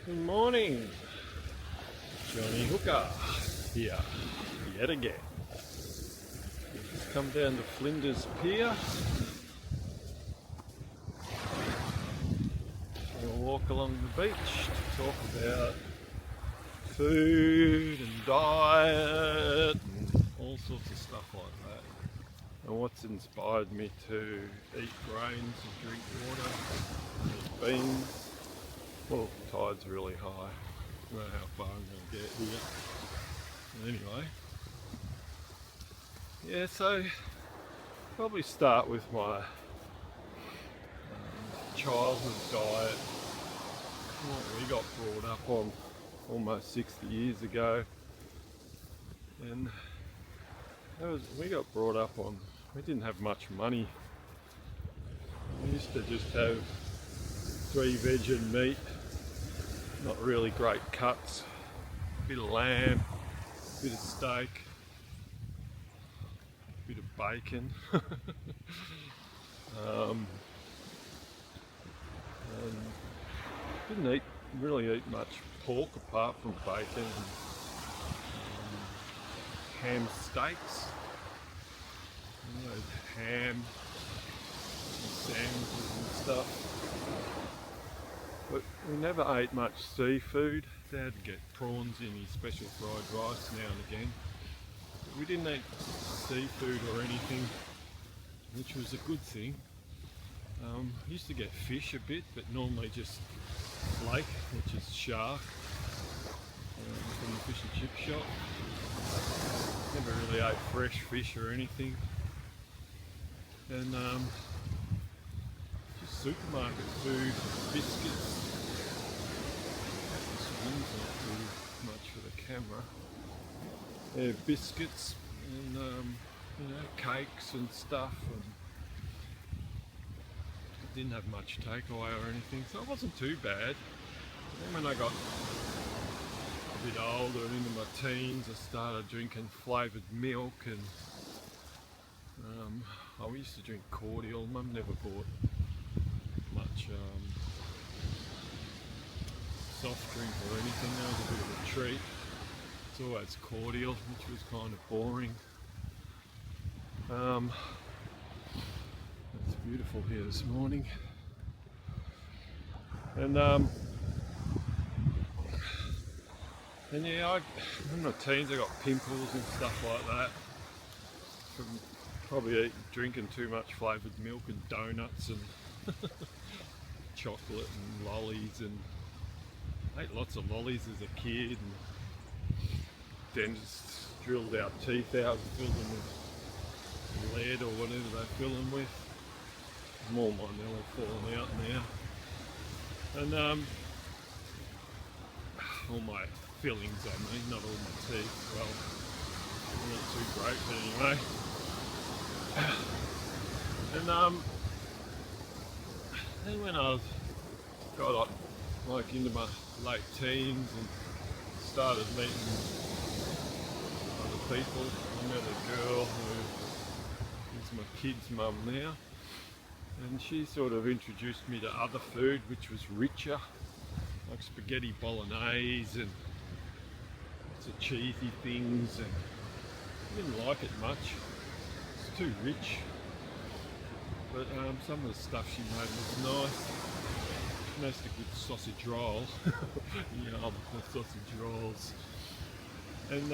Good morning, Johnie Hooker here, yet again. Just come down to Flinders Pier. We'll walk along the beach to talk about food and diet and all sorts of stuff like that. And what's inspired me to eat grains and drink water, eat beans. Well, the tide's really high. I don't know how far I'm going to get here. But anyway, yeah, so probably start with my childhood diet. What we got brought up on almost 60 years ago. And we got brought up on, we didn't have much money. We used to just have 3 veg and meat. Not really great cuts, a bit of lamb, a bit of steak, a bit of bacon. And didn't really eat much pork apart from bacon and ham steaks. You know, ham and sandwiches and stuff. But we never ate much seafood. Dad would get prawns in his special fried rice now and again. But we didn't eat seafood or anything, which was a good thing. Used to get fish a bit, but normally just flake, which is shark, from the fish and chip shop. Never really ate fresh fish or anything. And just supermarket food, biscuits. This one's not too much for the camera. Yeah, biscuits and you know, cakes and stuff. And didn't have much takeaway or anything, so it wasn't too bad. Then when I got a bit older and into my teens, I started drinking flavoured milk, and I used to drink cordial. Mum never bought much soft drink or anything. That was a bit of a treat. It's always cordial, which was kind of boring. It's beautiful here this morning. And yeah, in my teens I got pimples and stuff like that from probably drinking too much flavoured milk and donuts and chocolate and lollies, and I ate lots of lollies as a kid, and dentists drilled our teeth out and filled them with lead or whatever they fill them with. More mine, they're all falling out now. And all my fillings, I mean, not all my teeth. Well, not too great, but anyway. And then when I got like into my late teens and started meeting other people, I met a girl who is my kid's mum now. And she sort of introduced me to other food which was richer, like spaghetti bolognese and lots of cheesy things, and I didn't like it much. It's too rich. But some of the stuff she made was nice. She makes a good sausage roll. Yum, the sausage rolls. And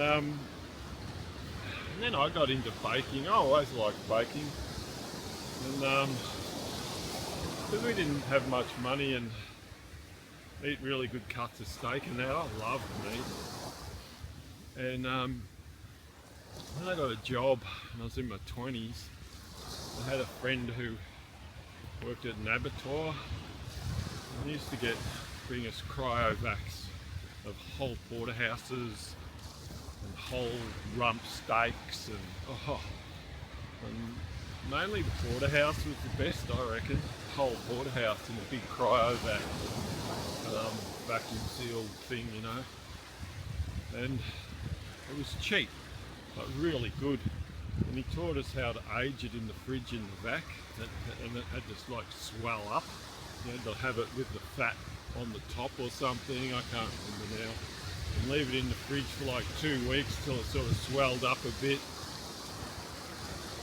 then I got into baking. I always liked baking. And because we didn't have much money and eat really good cuts of steak and that, I loved meat. And when I got a job and I was in my 20s, I had a friend who worked at an abattoir, and he used to bring us cryovacs of whole porterhouses and whole rump steaks, and mainly the porterhouse was the best, I reckon. Whole porterhouse in a big cryovac, vacuum sealed thing, you know. And it was cheap, but really good. And he taught us how to age it in the fridge in the vac, and it had to like swell up. You had to have it with the fat on the top or something, I can't remember now, and leave it in the fridge for like 2 weeks till it sort of swelled up a bit.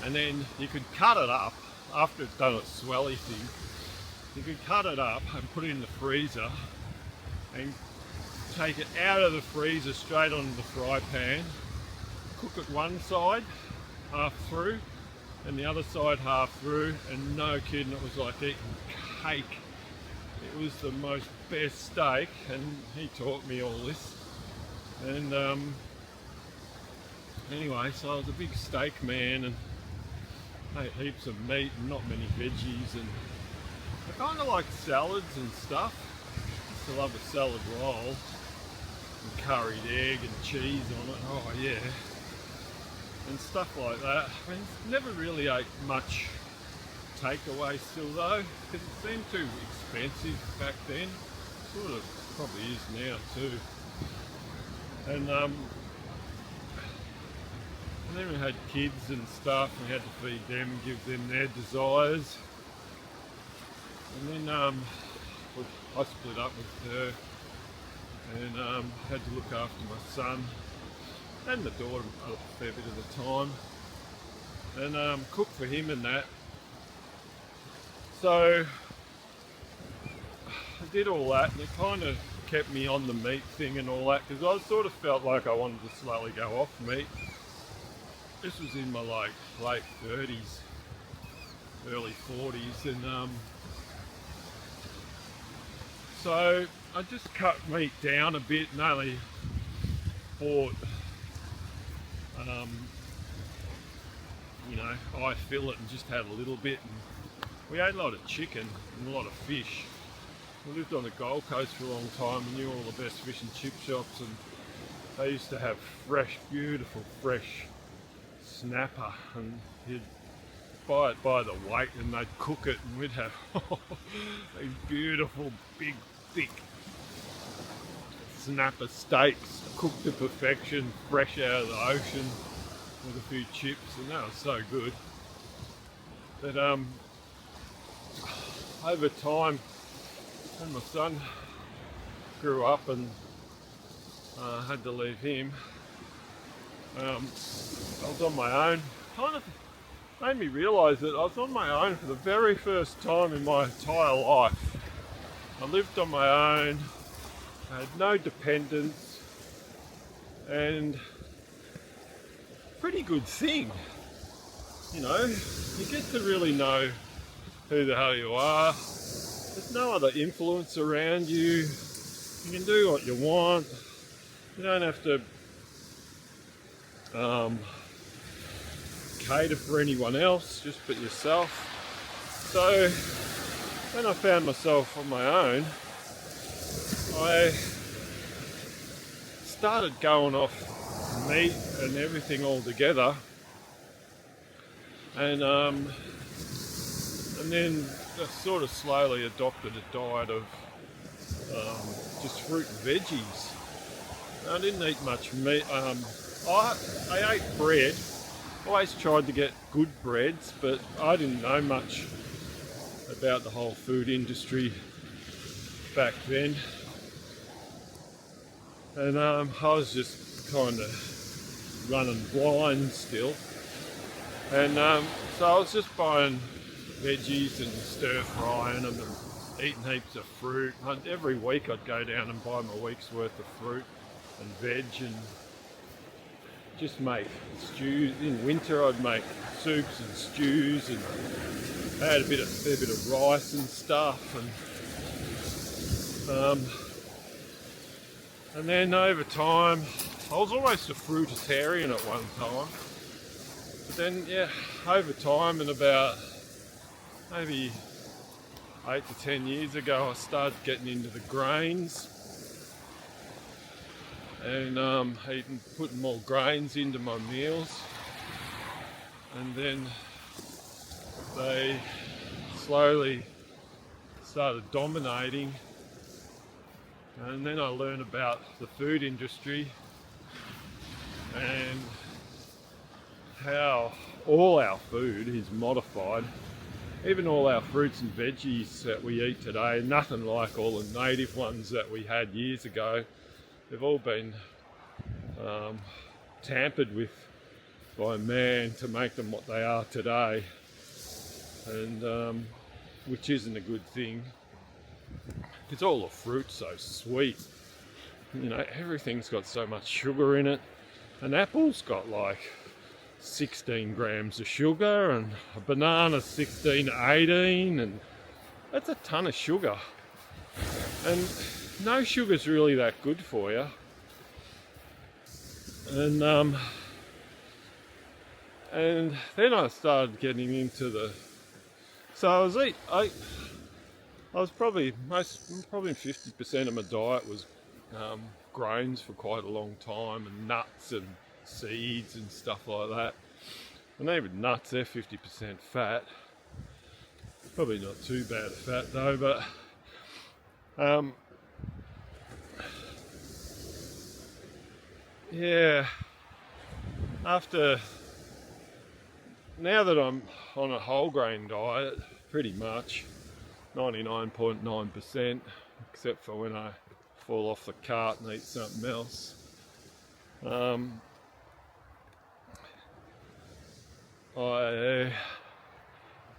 And then you could cut it up after it's done its swelly thing. You could cut it up and put it in the freezer and take it out of the freezer straight onto the fry pan, cook it one side half through and the other side half through, and no kidding, it was like eating cake. It was the most best steak, and he taught me all this. And anyway, so I was a big steak man and ate heaps of meat and not many veggies, and I kind of like salads and stuff. I used to love a salad roll and curried egg and cheese on it. Oh yeah, and stuff like that. I mean, never really ate much takeaway still though, because it seemed too expensive back then. Sort of probably is now too. And then we had kids and stuff, and we had to feed them and give them their desires. And then I split up with her and had to look after my son and the daughter a fair bit of the time, and cook for him and that. So I did all that, and it kind of kept me on the meat thing and all that, because I sort of felt like I wanted to slowly go off meat. This was in my like late 30s, early 40s, and so I just cut meat down a bit and only bought, you know, I fillet and just had a little bit. And we ate a lot of chicken and a lot of fish. We lived on the Gold Coast for a long time and knew all the best fish and chip shops, and they used to have fresh, beautiful, fresh snapper, and you'd buy it by the weight and they'd cook it, and we'd have these beautiful, big, thick snapper steaks cooked to perfection, fresh out of the ocean with a few chips, and that was so good. But over time, when my son grew up and had to leave him, I was on my own. Kind of made me realise that I was on my own for the very first time in my entire life. I lived on my own, I had no dependents, and pretty good thing. You know, you get to really know who the hell you are. There's no other influence around you. You can do what you want. You don't have to cater for anyone else, just but yourself. So when I found myself on my own, I started going off meat and everything all together, and then just sort of slowly adopted a diet of just fruit and veggies. I didn't eat much meat. I ate bread. Always tried to get good breads, but I didn't know much about the whole food industry back then. And I was just kind of running blind still. And so I was just buying veggies and stir frying them and eating heaps of fruit. Every week I'd go down and buy my week's worth of fruit and veg, and just make stews. In winter I'd make soups and stews, and I had a fair bit of rice and stuff, and then over time I was almost a fruitarian at one time, but then yeah, over time, and about maybe 8 to 10 years ago, I started getting into the grains and putting more grains into my meals, and then they slowly started dominating. And then I learned about the food industry and how all our food is modified even all our fruits and veggies that we eat today, nothing like all the native ones that we had years ago. They've all been tampered with by man to make them what they are today, and which isn't a good thing. It's all the fruit so sweet. You know, everything's got so much sugar in it. An apple's got like 16 grams of sugar, and a banana's 16 to 18, and that's a ton of sugar. And no sugar's really that good for you. And then I started getting into the. So I was probably 50% of my diet was grains for quite a long time, and nuts and seeds and stuff like that. And even nuts, they're 50% fat. Probably not too bad a fat though, but yeah. Now that I'm on a whole grain diet, pretty much 99.9%, except for when I fall off the cart and eat something else.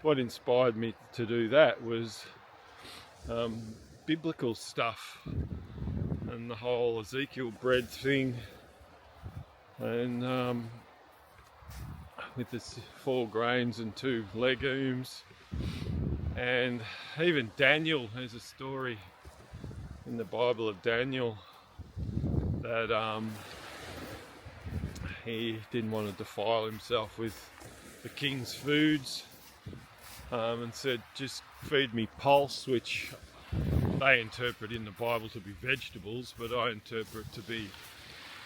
What inspired me to do that was biblical stuff and the whole Ezekiel bread thing, and with the 4 grains and 2 legumes. And even Daniel, there's a story in the Bible of Daniel that he didn't want to defile himself with the king's foods, and said, just feed me pulse, which they interpret in the Bible to be vegetables, but I interpret to be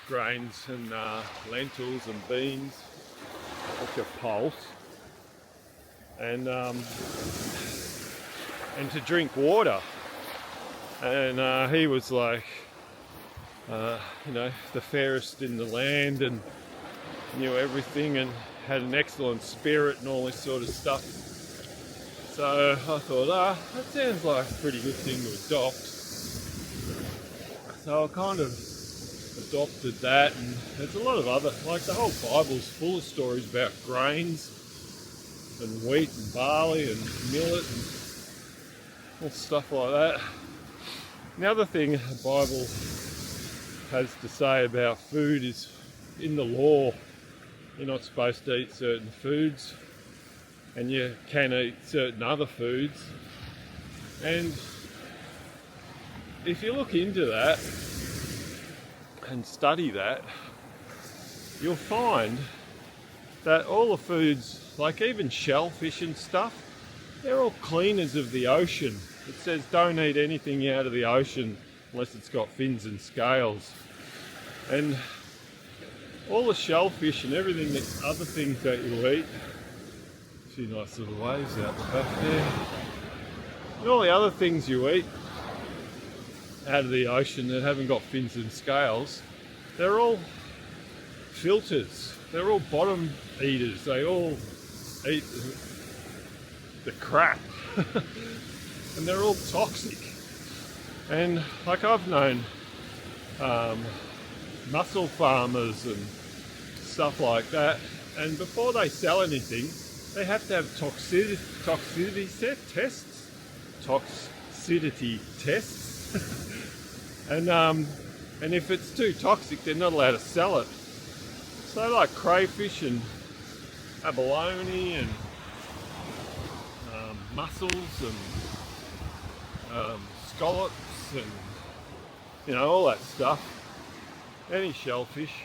grains and lentils and beans, which are pulse, and to drink water. And he was like, you know, the fairest in the land and knew everything and had an excellent spirit and all this sort of stuff. So I thought, that sounds like a pretty good thing to adopt. So I kind of adopted that, and there's a lot of other, like the whole Bible's full of stories about grains and wheat and barley and millet and all stuff like that. The other thing the Bible has to say about food is, in the law, you're not supposed to eat certain foods, and you can eat certain other foods. And if you look into that and study that, you'll find that all the foods, like even shellfish and stuff, they're all cleaners of the ocean. It says don't eat anything out of the ocean unless it's got fins and scales. And all the shellfish and everything, that other things that you eat, a few nice little waves out the back there, and all the other things you eat out of the ocean that haven't got fins and scales, they're all filters. They're all bottom eaters. They all eat the crap. And they're all toxic. And like I've known mussel farmers and stuff like that, and before they sell anything, they have to have toxicity tests. And if it's too toxic, they're not allowed to sell it. So like crayfish and abalone and mussels and scallops and, you know, all that stuff, any shellfish,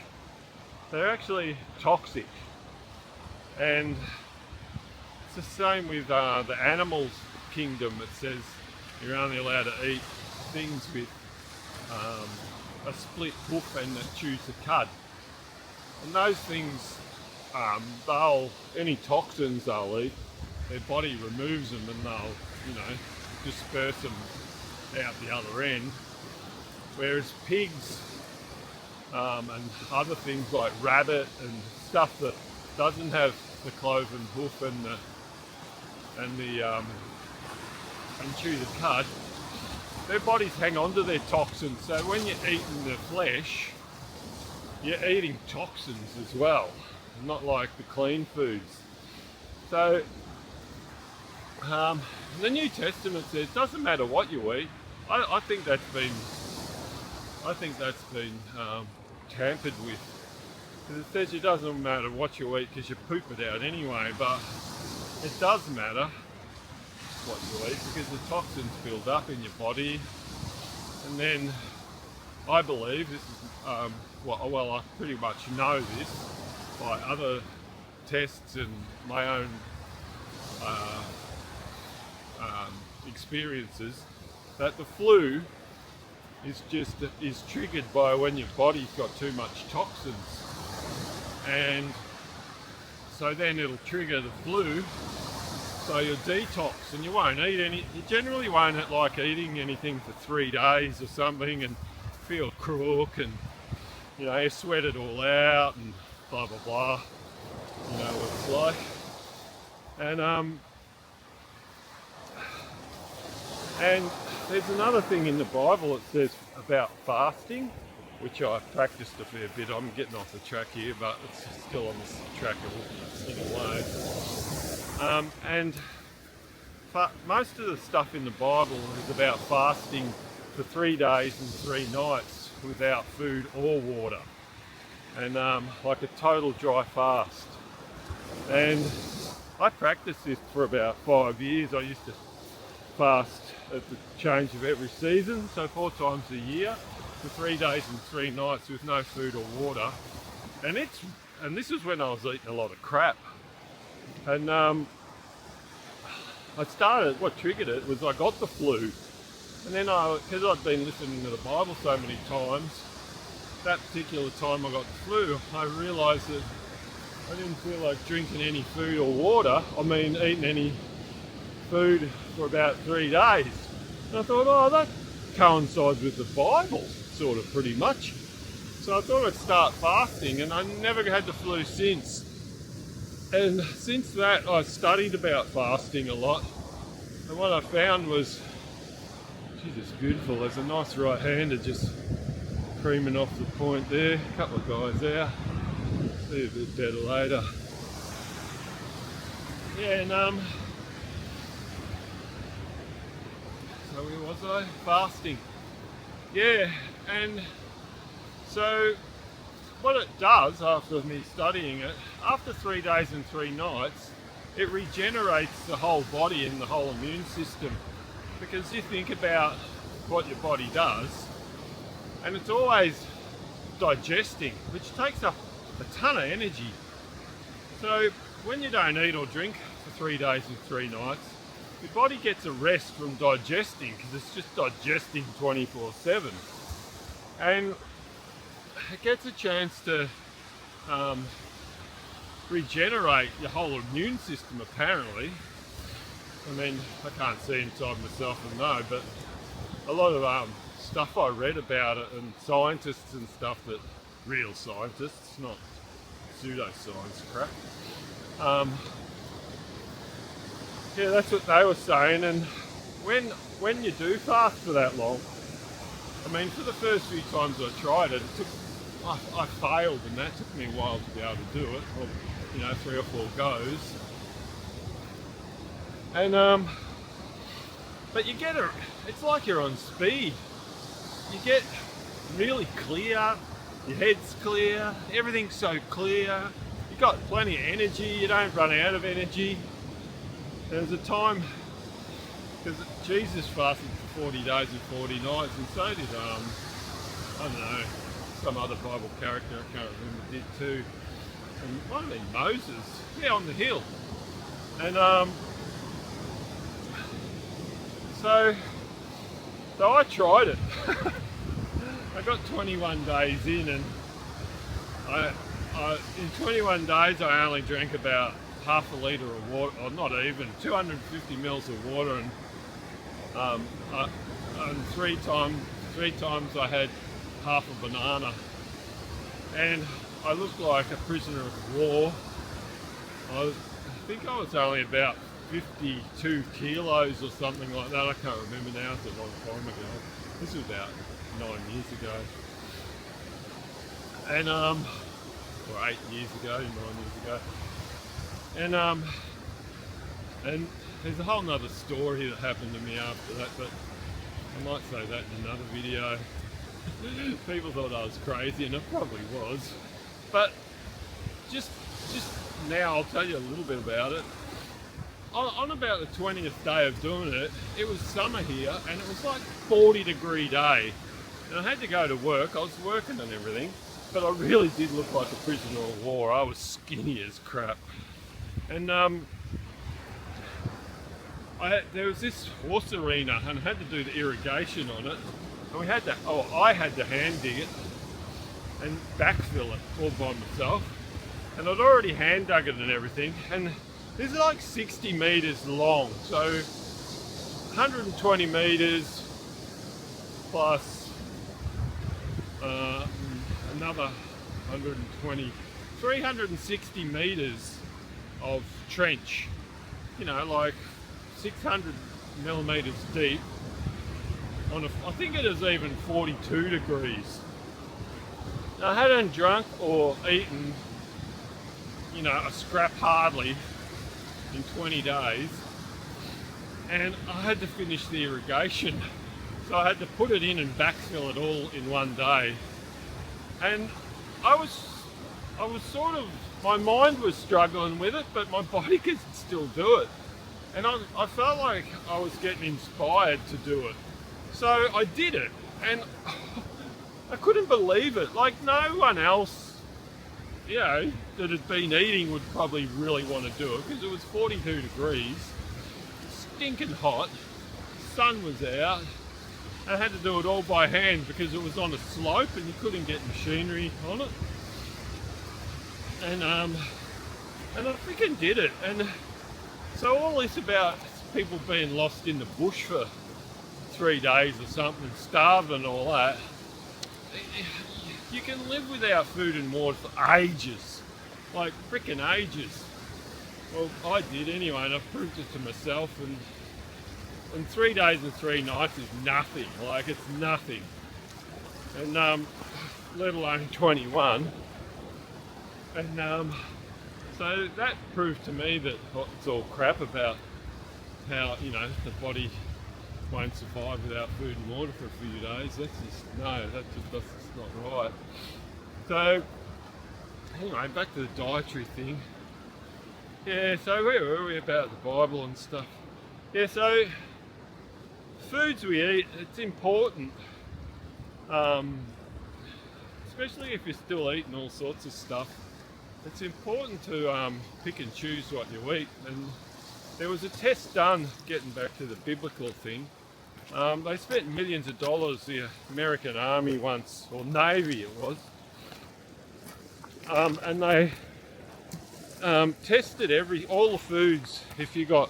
they're actually toxic. And it's the same with the animals kingdom. It says you're only allowed to eat things with a split hoof and that chews the cud. And those things, any toxins they'll eat, their body removes them and they'll, you know, disperse them out the other end. Whereas pigs and other things like rabbit and stuff that doesn't have the cloven hoof and and chew the cud, their bodies hang on to their toxins. So when you're eating the flesh, you're eating toxins as well, not like the clean foods. So the New Testament says it doesn't matter what you eat. I think that's been tampered with. Because it says it doesn't matter what you eat because you poop it out anyway, but it does matter what you eat because the toxins build up in your body. And then I believe this is, well, I pretty much know this by other tests and my own experiences, that the flu is triggered by when your body's got too much toxins, and so then it'll trigger the flu, so you'll detox and you won't eat any. You generally won't like eating anything for 3 days or something and feel crook and you sweat it all out and blah blah blah, you know what it's like. And there's another thing in the Bible that says about fasting, which I practiced a fair bit. I'm getting off the track here, but it's still on this track in a way. And most of the stuff in the Bible is about fasting for 3 days and 3 nights without food or water, and like a total dry fast. And I practiced this for about 5 years. I used to fast at the change of every season, so 4 times a year for 3 days and 3 nights with no food or water. And this is when I was eating a lot of crap. And what triggered it was I got the flu, and then because I'd been listening to the Bible so many times, that particular time I got the flu, I realised that I didn't feel like drinking any food or water. Eating any food for about 3 days. And I thought, that coincides with the Bible, sort of, pretty much. So I thought I'd start fasting, and I never had the flu since. And since that, I studied about fasting a lot. And what I found was, geez, it's beautiful. There's a nice right-hander just creaming off the point there. A couple of guys there. See a bit better later. Yeah, and so where was I? Fasting. Yeah, and so what it does after me studying it, after 3 days and 3 nights, it regenerates the whole body and the whole immune system. Because you think about what your body does, and it's always digesting, which takes up a ton of energy. So when you don't eat or drink for 3 days and 3 nights, your body gets a rest from digesting, because it's just digesting 24/7. And it gets a chance to regenerate your whole immune system, apparently. I can't see inside myself and know, but a lot of stuff I read about it, and scientists and stuff, that real scientists, not pseudoscience crap. Yeah, that's what they were saying. And when you do fast for that long, for the first few times I tried it, I failed, and that took me a while to be able to do it, or 3 or 4 goes. And but you get it's like you're on speed. You get really clear, your head's clear, everything's so clear, you've got plenty of energy, you don't run out of energy. There's a time, because Jesus fasted for 40 days and 40 nights, and so did, I don't know, some other Bible character, I can't remember, did too. And it might have been Moses, on the hill. And so I tried it. I got 21 days in, and in 21 days I only drank about half a litre of water, or not even, 250 mils of water, and three times I had half a banana, and I looked like a prisoner of war. I think I was only about 52 kilos or something like that. I can't remember now, it's a long time ago. This was about 9 years ago. And or 8 years ago, 9 years ago. And there's a whole nother story that happened to me after that, but I might say that in another video. People thought I was crazy, and I probably was. But just now I'll tell you a little bit about it. On about the 20th day of doing it, it was summer here, and it was like 40-degree day. And I had to go to work. I was working and everything, but I really did look like a prisoner of war. I was skinny as crap. And there was this horse arena, and I had to do the irrigation on it. And I had to hand dig it and backfill it all by myself. And I'd already hand dug it and everything. And this is like 60 meters long, so 120 meters plus another 120, 360 meters of trench, you know, like 600 millimeters deep on I think it is even 42 degrees. Now, I hadn't drunk or eaten, you know, a scrap hardly in 20 days, and I had to finish the irrigation, so I had to put it in and backfill it all in one day. And I was sort of, my mind was struggling with it, but my body could still do it. And I felt like I was getting inspired to do it. So I did it, and I couldn't believe it. Like, no one else, you know, that had been eating would probably really want to do it, because it was 42 degrees, stinking hot, sun was out. I had to do it all by hand because it was on a slope and you couldn't get machinery on it. And I freaking did it. And so all this about people being lost in the bush for 3 days or something, starving and all that, you can live without food and water for ages, like freaking ages. Well, I did anyway, and I've proved it to myself. And 3 days and 3 nights is nothing. Like, it's nothing. And let alone 21. And so that proved to me that it's all crap about how, you know, the body won't survive without food and water for a few days. That's just not right. So anyway, back to the dietary thing. Yeah, so where were we about the Bible and stuff? Yeah, so foods we eat, it's important, especially if you're still eating all sorts of stuff. It's important to pick and choose what you eat. And there was a test done, getting back to the biblical thing. They spent millions of dollars, the American Army once, or Navy it was, and they tested all the foods. If you got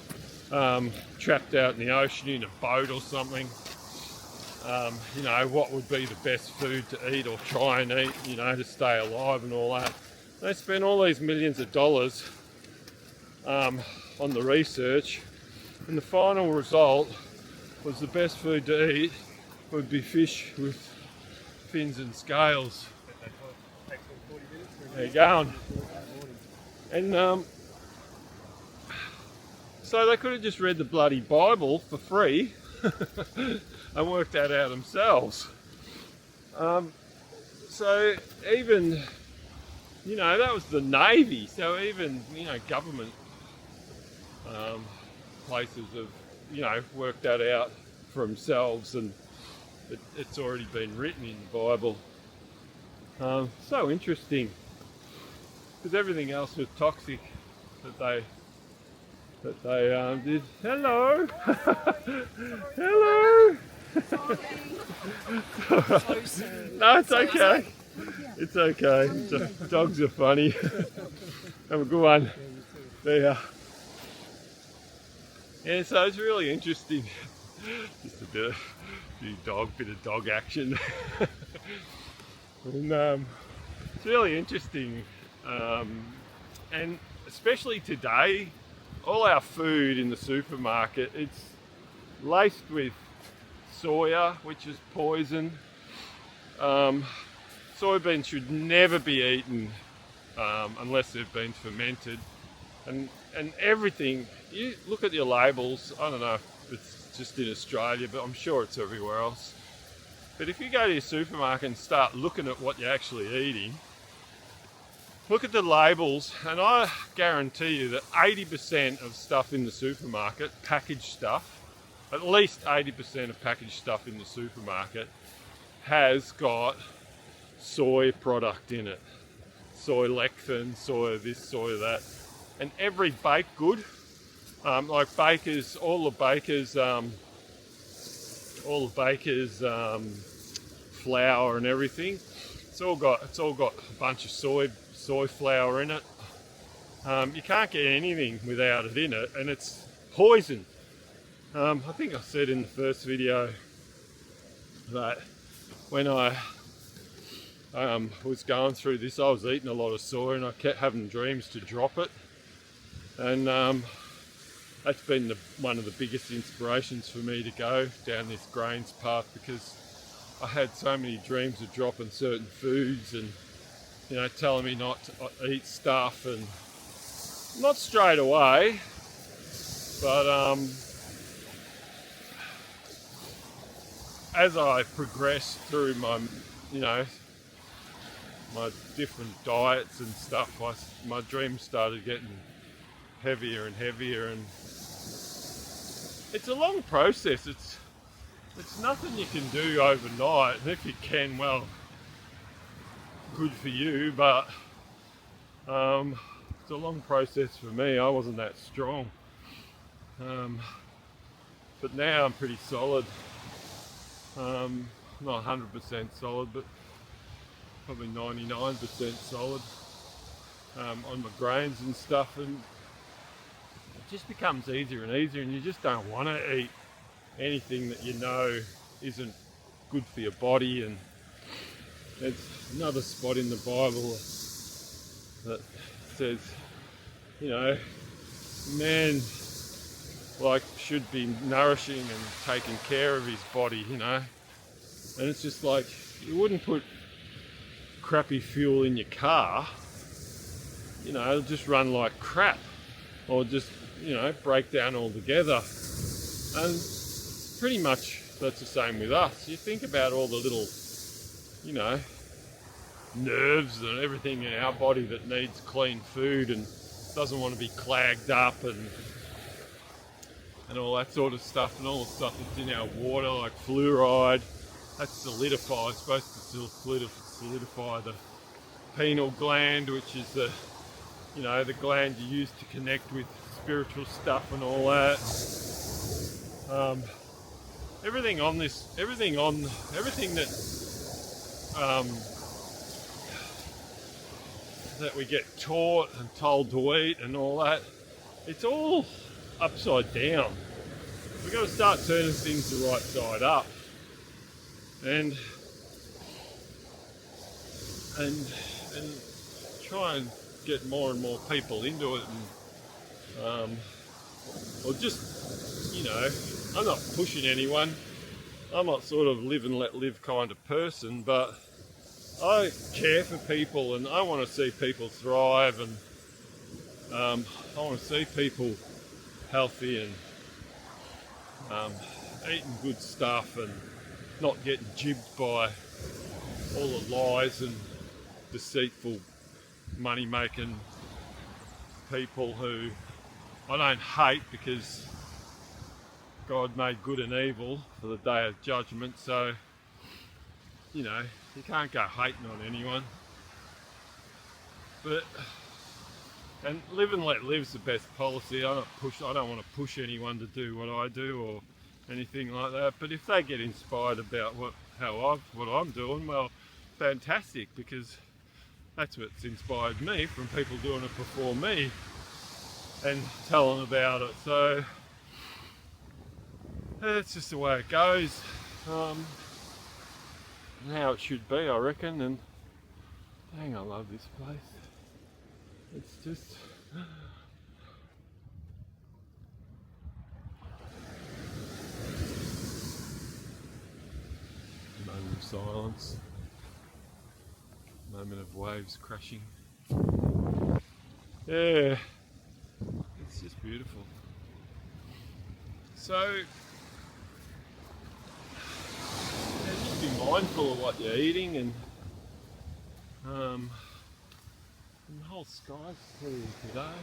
trapped out in the ocean in a boat or something, you know, what would be the best food to eat or try and eat, you know, to stay alive and all that. They spent all these millions of dollars on the research, and the final result was the best food to eat would be fish with fins and scales. There you go. And so they could have just read the bloody Bible for free and worked that out themselves. So even, you know, that was the Navy. So even, you know, government places have, you know, worked that out for themselves, and it's already been written in the Bible. So interesting, because everything else was toxic that they did. Hello. Hello. No, it's okay. It's okay. Dogs are funny. Have a good one. There. Yeah, so it's really interesting. Just a bit of dog action. And it's really interesting. And especially today, all our food in the supermarket, it's laced with soya, which is poison. Soybeans should never be eaten unless they've been fermented. And everything, you look at your labels, I don't know if it's just in Australia, but I'm sure it's everywhere else. But if you go to your supermarket and start looking at what you're actually eating, look at the labels, and I guarantee you that 80% of stuff in the supermarket, packaged stuff, at least 80% of packaged stuff in the supermarket has got soy product in it. Soy lecithin, soy this, soy that. And every baked good, like bakers, all the bakers flour and everything, it's all got a bunch of soy flour in it. You can't get anything without it in it, and it's poison. I think I said in the first video that when I was going through this, I was eating a lot of soy and I kept having dreams to drop it, and that's been one of the biggest inspirations for me to go down this grains path, because I had so many dreams of dropping certain foods and, you know, telling me not to eat stuff, and not straight away, but as I progressed through my, you know, my different diets and stuff, my dreams started getting heavier and heavier, and it's a long process. It's nothing you can do overnight, and if you can, well, good for you, but it's a long process for me. I wasn't that strong, but now I'm pretty solid. Not 100% solid, but probably 99% solid on my grains and stuff, and it just becomes easier and easier, and you just don't want to eat anything that you know isn't good for your body. And there's another spot in the Bible that says, you know, man like should be nourishing and taking care of his body, you know. And it's just like, you wouldn't put crappy fuel in your car, you know, it'll just run like crap, or just, you know, break down altogether. And pretty much that's the same with us. You think about all the little, you know, nerves and everything in our body that needs clean food and doesn't want to be clogged up, and all that sort of stuff, and all the stuff that's in our water, like fluoride, that's supposed to solidify the pineal gland, which is the, you know, the gland you use to connect with spiritual stuff and all that. Everything that we get taught and told to eat and all that, it's all upside down. We've got to start turning things the right side up, and try and get more and more people into it, and or just, you know, I'm not pushing anyone. I'm not sort of live and let live kind of person, but I care for people, and I want to see people thrive, and I want to see people healthy and eating good stuff, and not getting jibbed by all the lies and deceitful money-making people who I don't hate, because God made good and evil for the day of judgment. So, you know, you can't go hating on anyone. But, and live and let live's the best policy. I don't want to push anyone to do what I do or anything like that. But if they get inspired about what I'm doing, well, fantastic, because that's what's inspired me, from people doing it before me and telling about it. So that's just the way it goes, and how it should be, I reckon. And dang, I love this place. It's just Moment of silence. Moment of waves crashing. Yeah, it's just beautiful. So, just be mindful of what you're eating, and the whole sky's clear today.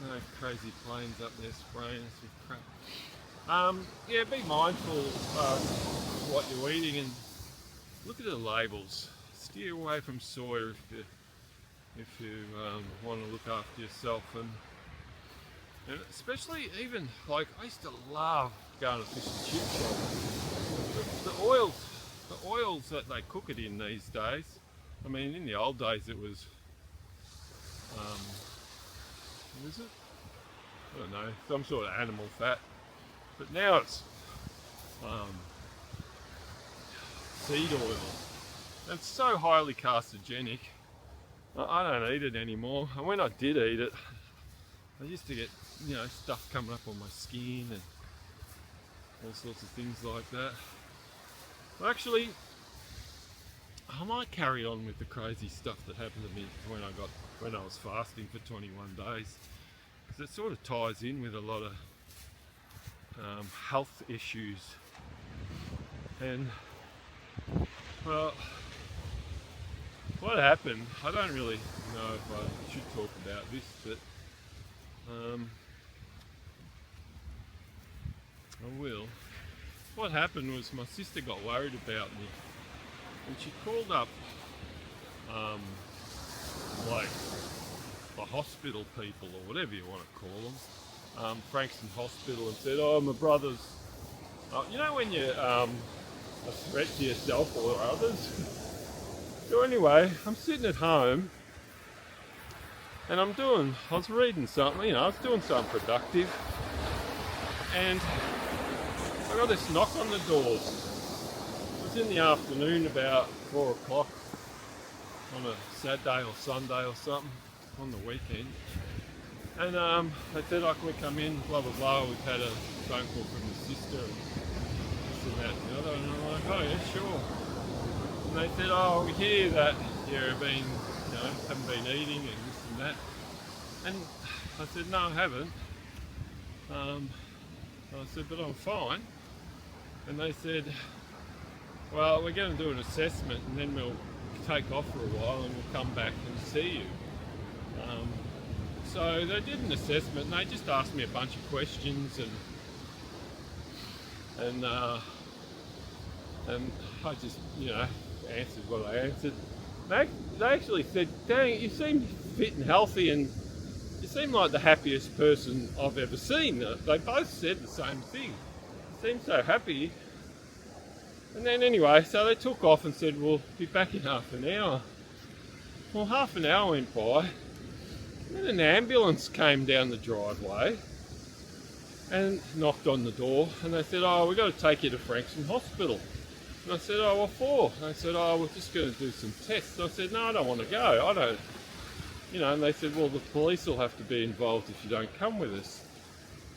No crazy planes up there spraying us with crap. Yeah, be mindful of what you're eating and look at the labels. Steer away from soy if you want to look after yourself, and especially even like I used to love going to fish and chip shop. The oils that they cook it in these days. I mean, in the old days it was what is it? I don't know, some sort of animal fat. But now it's seed oil. It's so highly carcinogenic. I don't eat it anymore. And when I did eat it, I used to get, you know, stuff coming up on my skin and all sorts of things like that. Well, actually, I might carry on with the crazy stuff that happened to me when I was fasting for 21 days. Because it sort of ties in with a lot of health issues. And, well, what happened, I don't really know if I should talk about this, but I will. What happened was my sister got worried about me, and she called up like the hospital people, or whatever you want to call them, Frankston Hospital, and said, oh, my brother's, you know when you're a threat to yourself or others? So anyway, I'm sitting at home and I was reading something, you know, I was doing something productive, and I got this knock on the doors. It was in the afternoon, about 4 o'clock on a Saturday or Sunday or something, on the weekend. And they said, oh, can we come in, blah, blah, blah. We've had a phone call from the sister and this and that and the other. And I'm like, oh, yeah, sure. And they said, oh, we hear that you've been, you know, haven't been eating and this and that. And I said, no, I haven't. I said, but I'm fine. And they said, well, we're going to do an assessment and then we'll take off for a while and we'll come back and see you. So they did an assessment and they just asked me a bunch of questions, and I just, you know, answered what I answered. They actually said, dang, you seem fit and healthy and you seem like the happiest person I've ever seen. They both said the same thing. You seem so happy. And then anyway, so they took off and said, we'll be back in half an hour. Well, half an hour went by, and then an ambulance came down the driveway and knocked on the door, and they said, oh, we've got to take you to Frankston Hospital. And I said, oh, what for? And they said, oh, we're just going to do some tests. I said, no, I don't want to go. I don't, you know, and they said, well, the police will have to be involved if you don't come with us.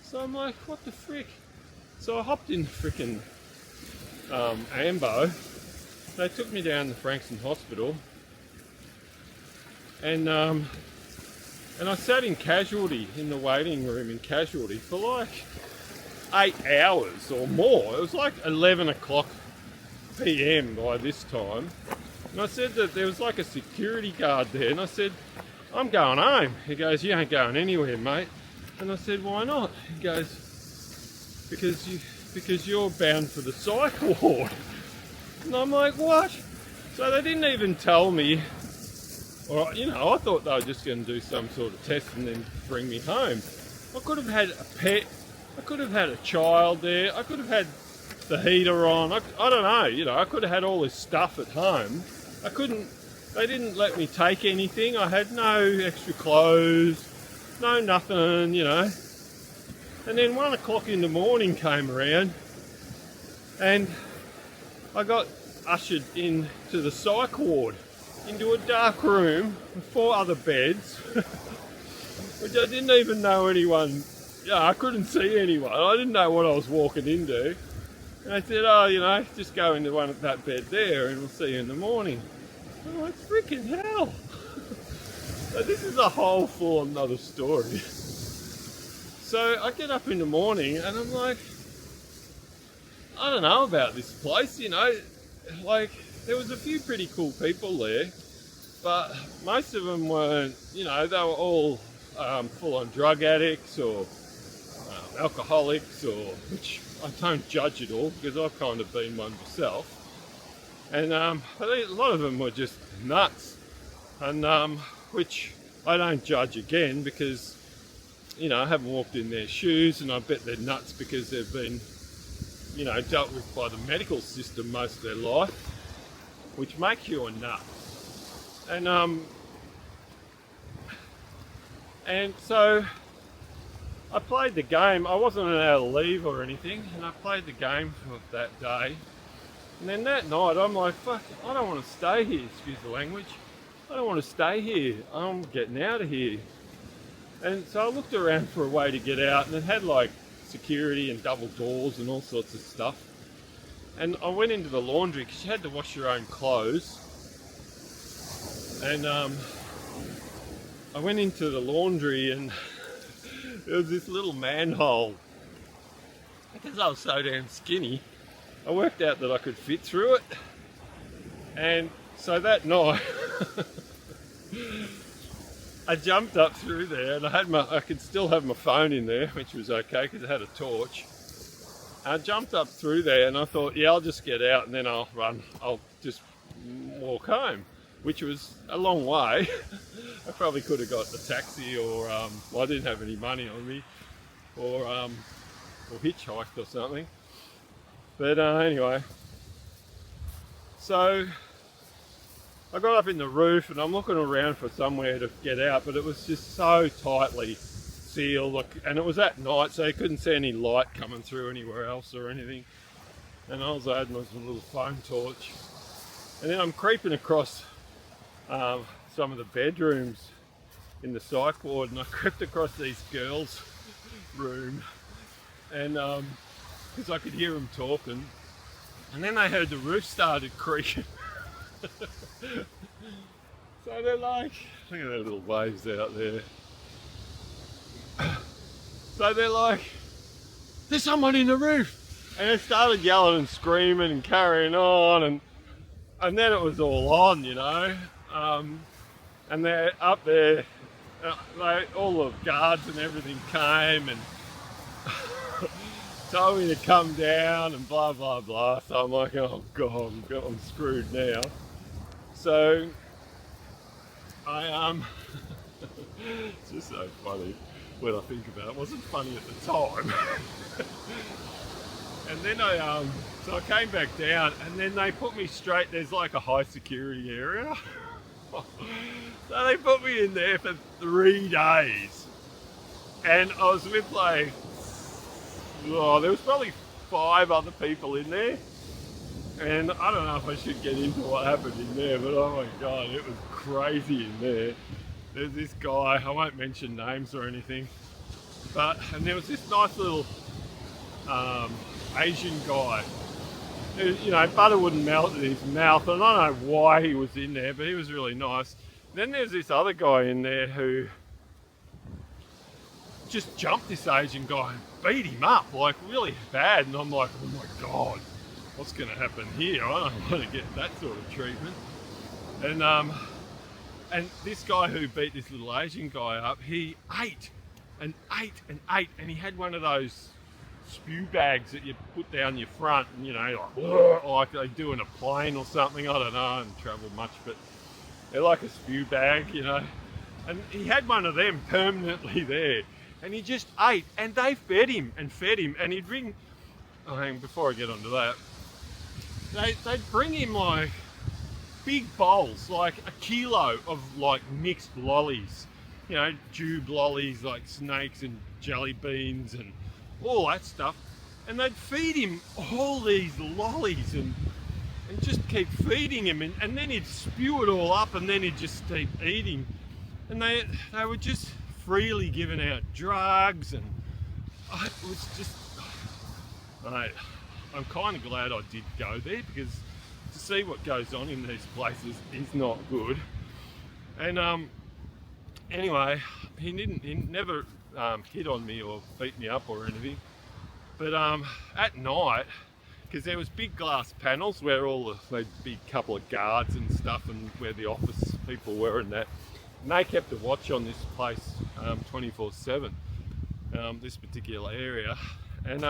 So I'm like, what the frick? So I hopped in the frickin' Ambo. They took me down to Frankston Hospital, and I sat in casualty, in the waiting room in casualty for like 8 hours or more. It was like 11 o'clock PM by this time. And I said that there was like a security guard there, and I said, I'm going home. He goes, you ain't going anywhere, mate. And I said, why not? He goes, because you're bound for the psych ward. And I'm like, what? So they didn't even tell me, or, you know, I thought they were just going to do some sort of test and then bring me home. I could have had a pet, I could have had a child there, I could have had the heater on, I don't know, you know, I could have had all this stuff at home. They didn't let me take anything. I had no extra clothes, no nothing, you know. And then 1 o'clock in the morning came around and I got ushered into the psych ward, into a dark room with 4 other beds, which I didn't even know anyone, yeah, I couldn't see anyone. I didn't know what I was walking into. And I said, oh, you know, just go into that bed there and we'll see you in the morning. I'm like, freaking hell. So this is a whole full another story. So I get up in the morning and I'm like, I don't know about this place, you know, like there was a few pretty cool people there, but most of them weren't, you know, they were all full on drug addicts or alcoholics, or which I don't judge at all because I've kind of been one myself. And a lot of them were just nuts, and which I don't judge again because, you know, I haven't walked in their shoes, and I bet they're nuts because they've been, you know, dealt with by the medical system most of their life, which makes you a nut. And so I played the game. I wasn't allowed to leave or anything, and I played the game for that day. And then that night, I'm like, fuck, I don't want to stay here, excuse the language. I don't want to stay here. I'm getting out of here. And so I looked around for a way to get out, and it had like security and double doors and all sorts of stuff. And I went into the laundry because you had to wash your own clothes. And I went into the laundry, and there was this little manhole. Because I was so damn skinny, I worked out that I could fit through it. And so that night, I jumped up through there, and I could still have my phone in there, which was okay because I had a torch. I jumped up through there, and I thought, yeah, I'll just get out and then I'll just walk home, which was a long way. I probably could have got a taxi, or well, I didn't have any money on me, or hitchhiked or something. But anyway, so I got up in the roof and I'm looking around for somewhere to get out, but it was just so tightly sealed, and it was at night, so you couldn't see any light coming through anywhere else or anything. And all I had was a little phone torch. And then I'm creeping across some of the bedrooms in the psych ward, and I crept across these girls' room, and because I could hear them talking, and then I heard the roof started creaking. So they're like, look at their little waves out there. So they're like, there's someone in the roof, and they started yelling and screaming and carrying on, and then it was all on, you know. And they're up there, all the guards and everything came and told me to come down and blah blah blah. So I'm like, oh god, I'm screwed now. So it's just so funny when I think about it. It wasn't funny at the time. And then so I came back down, and then they put me straight, there's like a high security area. So they put me in there for 3 days. And I was with like, there was probably 5 other people in there. And I don't know if I should get into what happened in there, but oh my god, it was crazy in there. There's this guy, I won't mention names or anything, and there was this nice little Asian guy. You know, butter wouldn't melt in his mouth, and I don't know why he was in there, but he was really nice. Then there's this other guy in there who just jumped this Asian guy and beat him up, like really bad, and I'm like, oh my god, what's going to happen here? I don't want to get that sort of treatment. And this guy who beat this little Asian guy up, he ate and ate and ate, and he had one of those spew bags that you put down your front, and you know, like they do in a plane or something. I don't know, I haven't travelled much, but they're like a spew bag, you know. And he had one of them permanently there, and he just ate, and they fed him, and he'd bring, before I get onto that, they'd bring him like big bowls, like a kilo of like mixed lollies, you know, tube lollies, like snakes and jelly beans and all that stuff, and they'd feed him all these lollies and just keep feeding him, and then he'd spew it all up, and then he'd just keep eating. And they were just freely giving out drugs, and it was just, mate, I'm kind of glad I did go there, because to see what goes on in these places is not good. And anyway, he never hit on me or beat me up or anything. But at night, because there was big glass panels where all the big couple of guards and stuff, and where the office people were and that, and they kept a watch on this place 24/7, this particular area, and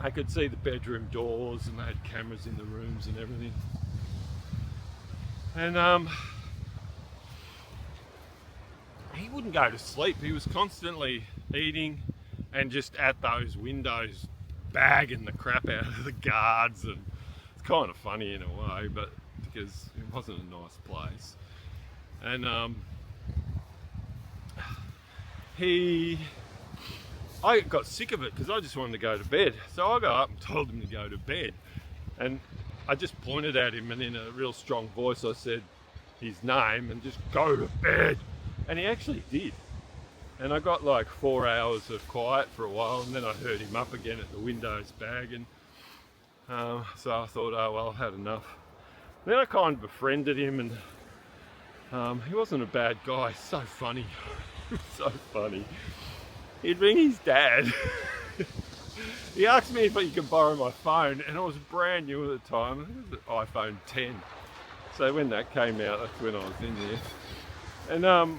I could see the bedroom doors, and they had cameras in the rooms and everything. And he wouldn't go to sleep. He was constantly eating and just at those windows bagging the crap out of the guards, and it's kind of funny in a way, but because it wasn't a nice place. And I got sick of it, because I just wanted to go to bed. So I got up and told him to go to bed, and I just pointed at him, and in a real strong voice I said his name, and just go to bed. And he actually did. And I got like 4 hours of quiet for a while, and then I heard him up again at the windows bagging. So I thought, oh well, I've had enough. Then I kind of befriended him, and he wasn't a bad guy. So funny. So funny. He'd ring his dad. He asked me if he could borrow my phone, and it was brand new at the time. I think it was an iPhone 10. So when that came out, that's when I was in there. And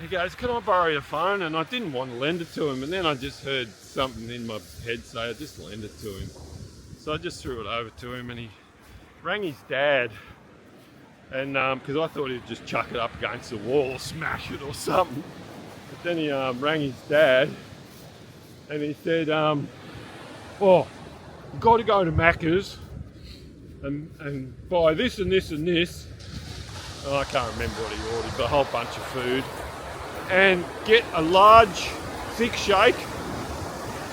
he goes, can I borrow your phone? And I didn't want to lend it to him, and then I just heard something in my head say I just lend it to him. So I just threw it over to him, and he rang his dad, and because I thought he'd just chuck it up against the wall or smash it or something. But then he rang his dad, and he said, oh, you've got to go to Macca's and buy this and this and this. Oh, I can't remember what he ordered, but a whole bunch of food. And get a large, thick shake,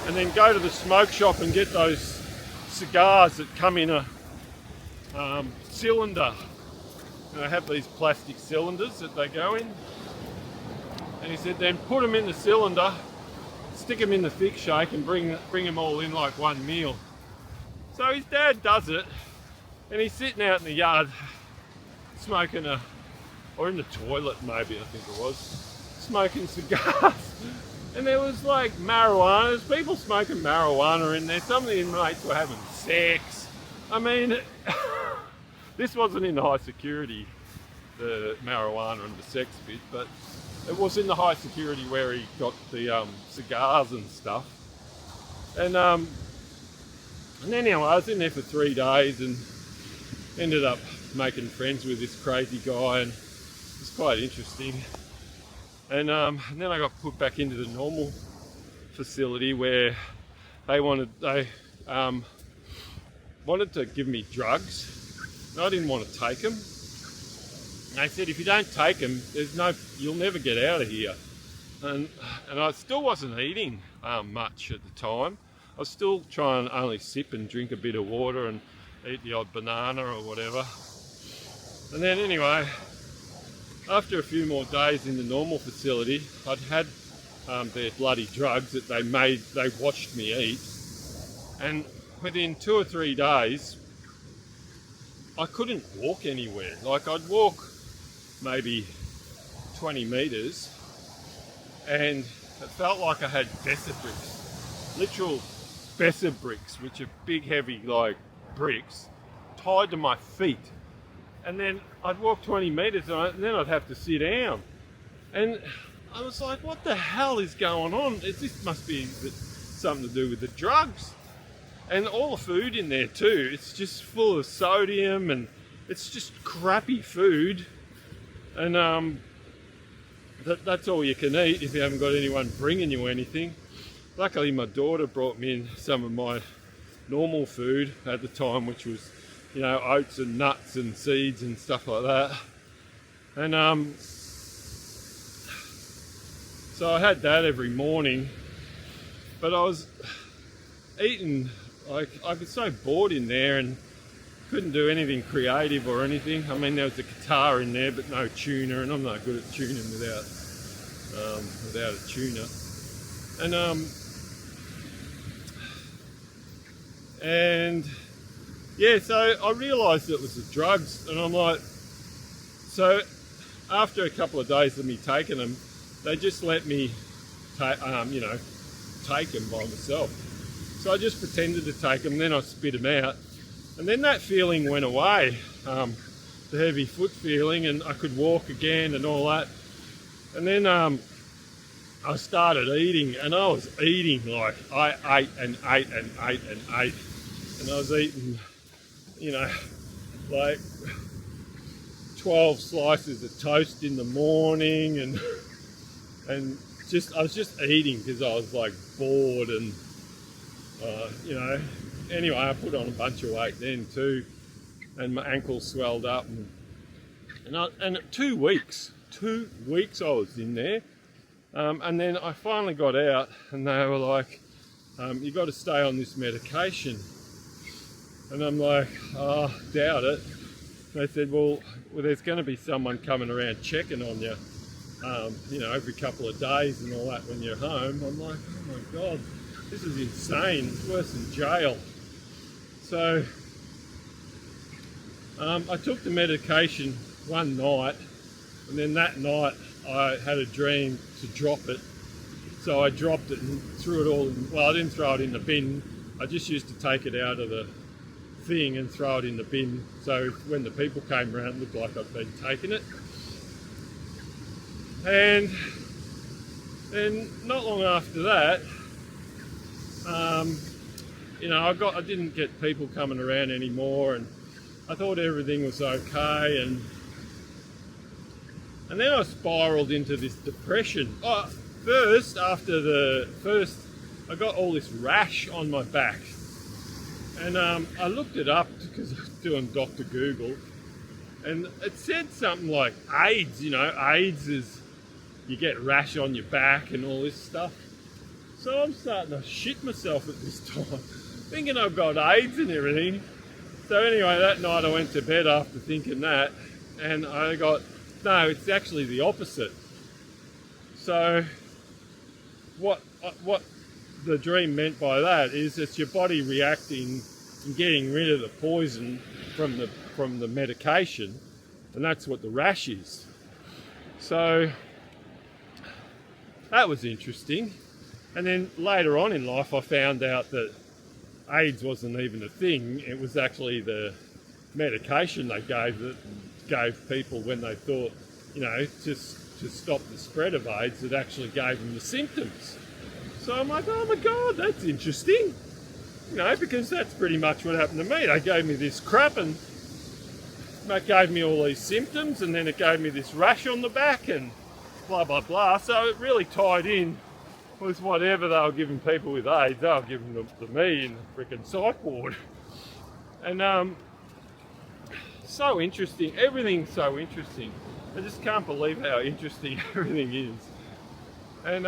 and then go to the smoke shop and get those cigars that come in a cylinder. And they have these plastic cylinders that they go in. And he said, then put them in the cylinder, stick them in the thick shake, and bring them all in like one meal. So his dad does it, and he's sitting out in the yard smoking or in the toilet maybe, I think it was, smoking cigars. And there was like marijuana, there's people smoking marijuana in there. Some of the inmates were having sex. I mean, this wasn't in the high security, the marijuana and the sex bit, but it was in the high security where he got the cigars and stuff. And anyway, I was in there for 3 days and ended up making friends with this crazy guy, and it was quite interesting. And then I got put back into the normal facility where they wanted to give me drugs, and I didn't want to take them. And they said, if you don't take them, you'll never get out of here. And I still wasn't eating much at the time. I was still trying to only sip and drink a bit of water and eat the odd banana or whatever. And then anyway, after a few more days in the normal facility, I'd had their bloody drugs that they watched me eat. And within 2 or 3 days, I couldn't walk anywhere. Like, I'd walk maybe 20 metres, and it felt like I had Besser bricks, literal Besser bricks, which are big, heavy, like bricks, tied to my feet. And then I'd walk 20 metres and then I'd have to sit down. And I was like, what the hell is going on? This must be something to do with the drugs. And all the food in there too, it's just full of sodium, and it's just crappy food. And that's all you can eat if you haven't got anyone bringing you anything. Luckily my daughter brought me in some of my normal food at the time, which was, you know, oats and nuts and seeds and stuff like that. And so I had that every morning, but I was eating, like, I was so bored in there and couldn't do anything creative or anything. I mean, there was a guitar in there, but no tuner, and I'm not good at tuning without a tuner. And yeah, so I realised it was the drugs, and I'm like, so after a couple of days of me taking them, they just let me take them by myself. So I just pretended to take them, then I spit them out, and then that feeling went away, the heavy foot feeling, and I could walk again and all that. And then I started eating, and I was eating like I ate and ate and ate and ate, and I was eating, like 12 slices of toast in the morning, and I was just eating because I was like bored, and anyway, I put on a bunch of weight then too, and my ankles swelled up, and 2 weeks I was in there, and then I finally got out, and they were like, you got to stay on this medication. And I'm like, oh, doubt it. They said, well, there's going to be someone coming around checking on you, every couple of days and all that when you're home. I'm like, oh my God, this is insane. It's worse than jail. So I took the medication one night, and then that night I had a dream to drop it. So I dropped it and threw it all in. Well, I didn't throw it in the bin. I just used to take it out of the thing and throw it in the bin, so when the people came around, it looked like I'd been taking it. And then not long after that, I didn't get people coming around anymore, and I thought everything was okay, and then I spiraled into this depression. First, I got all this rash on my back. And I looked it up because I was doing Dr. Google, and it said something like AIDS. AIDS is you get rash on your back and all this stuff. So I'm starting to shit myself at this time, thinking I've got AIDS and everything. So anyway, that night I went to bed after thinking that, and I got, no, it's actually the opposite. So what the dream meant by that is it's your body reacting and getting rid of the poison from the medication, and that's what the rash is. So that was interesting. And then later on in life I found out that AIDS wasn't even a thing. It was actually the medication they gave people when they thought, to stop the spread of AIDS. It actually gave them the symptoms. So I'm like, oh my God, that's interesting. Because that's pretty much what happened to me. They gave me this crap, and that gave me all these symptoms, and then it gave me this rash on the back and blah, blah, blah. So it really tied in with whatever they were giving people with AIDS, they were giving them to me in the freaking psych ward. And so interesting. Everything's so interesting. I just can't believe how interesting everything is. And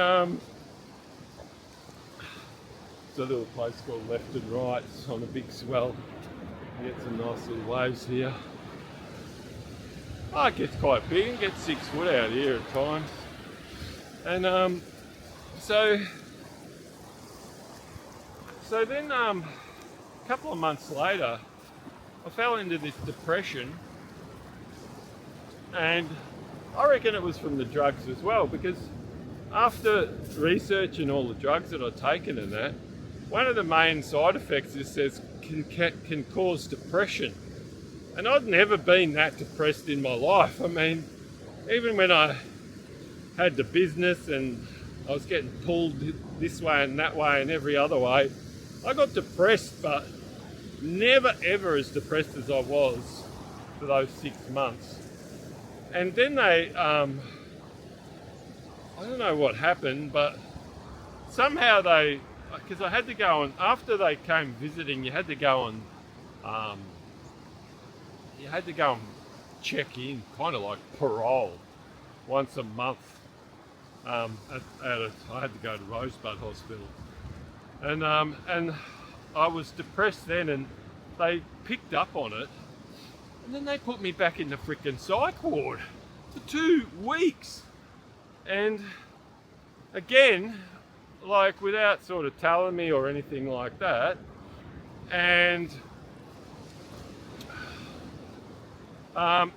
it's a little place called Left and Right. It's on a big swell. You get some nice little waves here. Oh, it gets quite big. It gets 6 foot out here at times. And so then a couple of months later, I fell into this depression, and I reckon it was from the drugs as well, because after researching all the drugs that I'd taken and that, one of the main side effects is says can cause depression. And I'd never been that depressed in my life. I mean, even when I had the business and I was getting pulled this way and that way and every other way, I got depressed, but never ever as depressed as I was for those 6 months. And then I don't know what happened, but somehow because I had to go on, after they came visiting, you had to go and check in, kind of like parole, once a month. I had to go to Rosebud Hospital, and I was depressed then, and they picked up on it, and then they put me back in the frickin' psych ward for 2 weeks. And again, like without sort of telling me or anything like that. And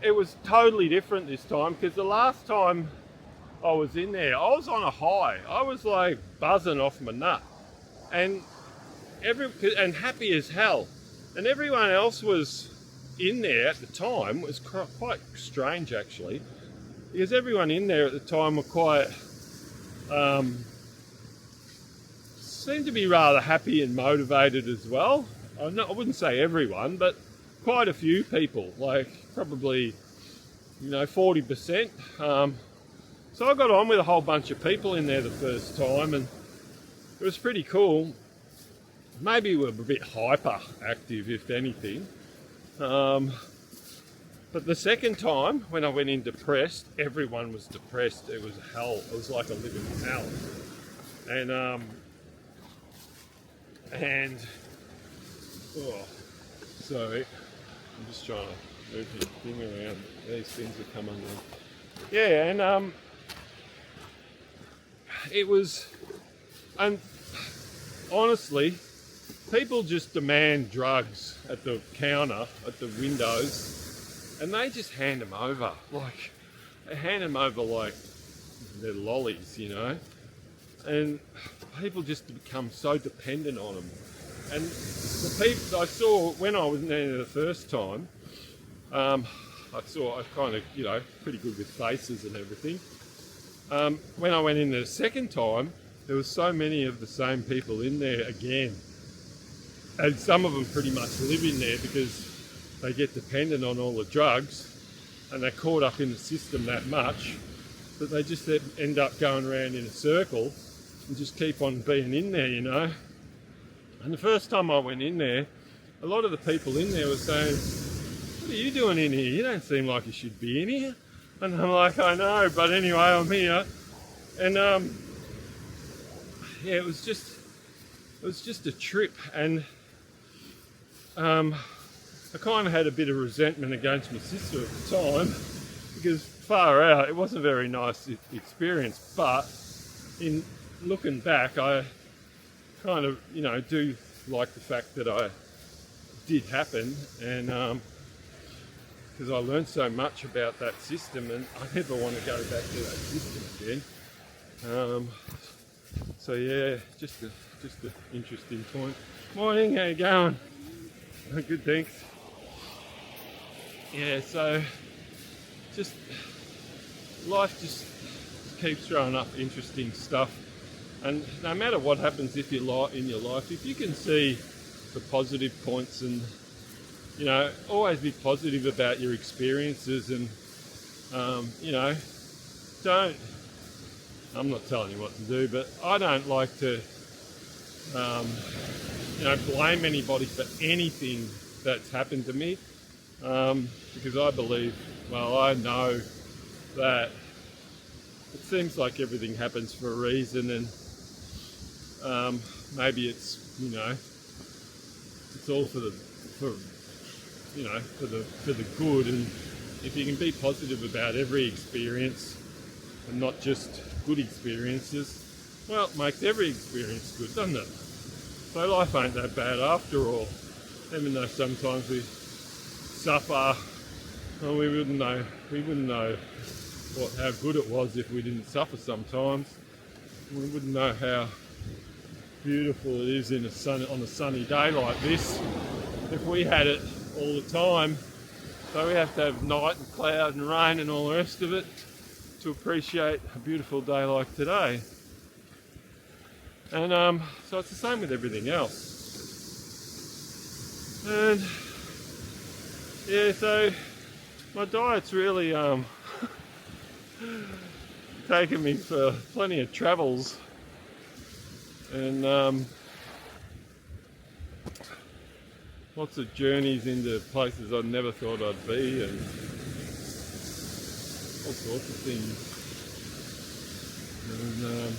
it was totally different this time, because the last time I was in there, I was on a high. I was like buzzing off my nut, and happy as hell. And everyone else was in there at the time. It was quite strange actually, because everyone in there at the time were quite seemed to be rather happy and motivated as well. I wouldn't say everyone, but quite a few people, like probably 40%. So I got on with a whole bunch of people in there the first time, and it was pretty cool. Maybe we were a bit hyper active, if anything. But the second time, when I went in depressed, everyone was depressed. It was hell. It was like a living hell. And oh, sorry, I'm just trying to move the thing around. These things have come undone. Yeah, and it was, and honestly, people just demand drugs at the counter, at the windows, and they just hand them over. Like, they hand them over like they're lollies, and people just become so dependent on them. And the people I saw when I was in there the first time, I kind of, pretty good with faces and everything. When I went in the second time, there was so many of the same people in there again. And some of them pretty much live in there because they get dependent on all the drugs, and they're caught up in the system that much that they just end up going around in a circle and just keep on being in there, And the first time I went in there, a lot of the people in there were saying, "What are you doing in here? You don't seem like you should be in here." And I'm like, "I know, but anyway, I'm here." And yeah, it was just a trip. And I kind of had a bit of resentment against my sister at the time, because far out, it wasn't a very nice experience. But in looking back, I kind of, do like the fact that I did happen, and because I learned so much about that system, and I never want to go back to that system again. So yeah, just an interesting point. Morning, how you going? Good, thanks. Yeah, so just life just keeps throwing up interesting stuff, and no matter what happens in your life, if you can see the positive points and always be positive about your experiences, and I'm not telling you what to do, but I don't like to blame anybody for anything that's happened to me, because I know that it seems like everything happens for a reason, and maybe it's it's all for the good. And if you can be positive about every experience and not just good experiences, well, it makes every experience good, doesn't it? So life ain't that bad after all, even though sometimes we suffer, and we wouldn't know how good it was if we didn't suffer sometimes. We wouldn't know how beautiful it is on a sunny day like this if we had it all the time. So we have to have night and cloud and rain and all the rest of it to appreciate a beautiful day like today. And so it's the same with everything else. And yeah, so my diet's really taken me for plenty of travels, and lots of journeys into places I never thought I'd be, and all sorts of things. And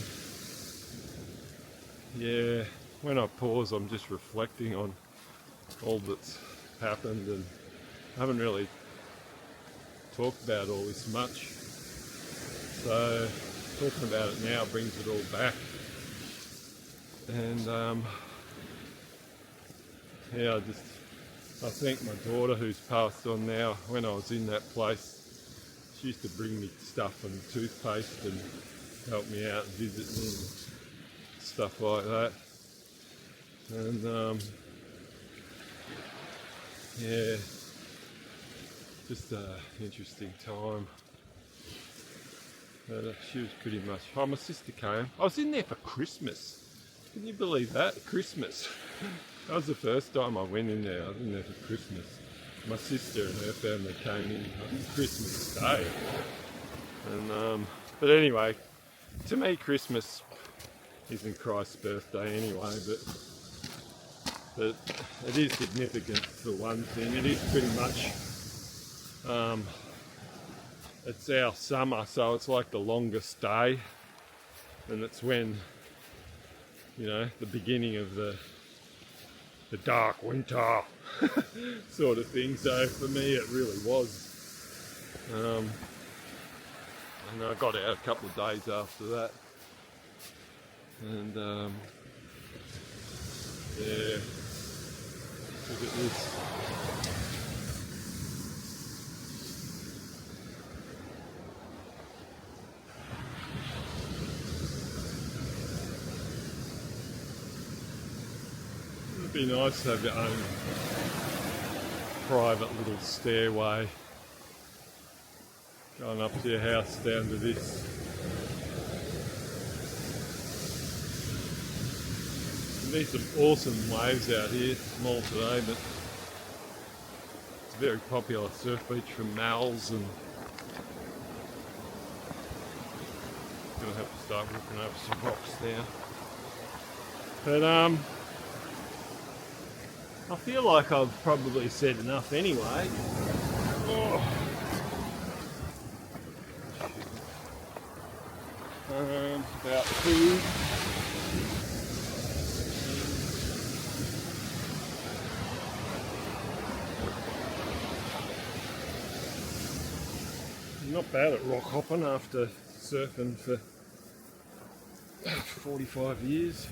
yeah, when I pause, I'm just reflecting on all that's happened, and I haven't really talked about all this much. So talking about it now brings it all back. And yeah, I think my daughter, who's passed on now, when I was in that place, she used to bring me stuff and toothpaste and help me out and visit me and stuff like that. And yeah, just an interesting time. She was pretty much... Oh, my sister came. I was in there for Christmas. Can you believe that? Christmas. That was the first time I went in there. I was in there for Christmas. My sister and her family came in on Christmas Day. And but anyway, to me Christmas isn't Christ's birthday anyway, but it is significant for one thing. It is pretty much it's our summer, so it's like the longest day, and it's when, you know, the beginning of the dark winter sort of thing. So for me it really was. And I got out a couple of days after that. And yeah, look at this. It'd be nice to have your own private little stairway going up to your house down to this. And there's some awesome waves out here. Small today, but it's a very popular surf beach from Mal's, and gonna have to start walking over some rocks now. But I feel like I've probably said enough anyway. Oh. About food. Not bad at rock hopping after surfing for 45 years,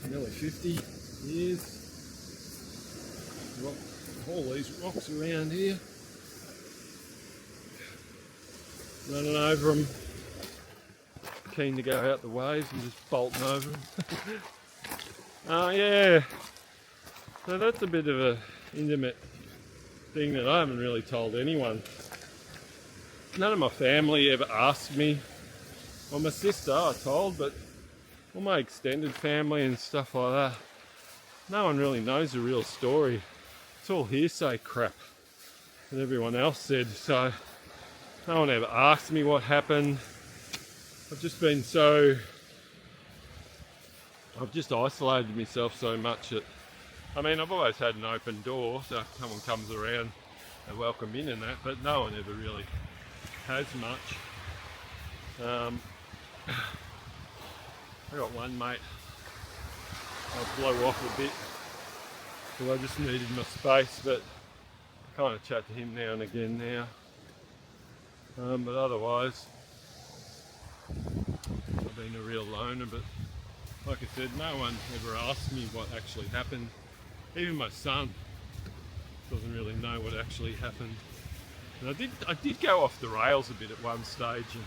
nearly 50 years. All these rocks around here, running over them, keen to go out the waves and just bolting over them. Yeah, so that's a bit of a intimate thing that I haven't really told anyone. None of my family ever asked me. Well, my sister I told, but all my extended family and stuff like that, no one really knows the real story. It's all hearsay crap that everyone else said, so no one ever asked me what happened. I've just isolated myself so much that, I mean, I've always had an open door, so if someone comes around, they welcome in and that, but no one ever really has much. I got one mate I'll blow off a bit because I just needed my space, but I kind of chat to him now and again now. But otherwise, I've been a real loner. But like I said, no one ever asked me what actually happened. Even my son doesn't really know what actually happened. And I did go off the rails a bit at one stage and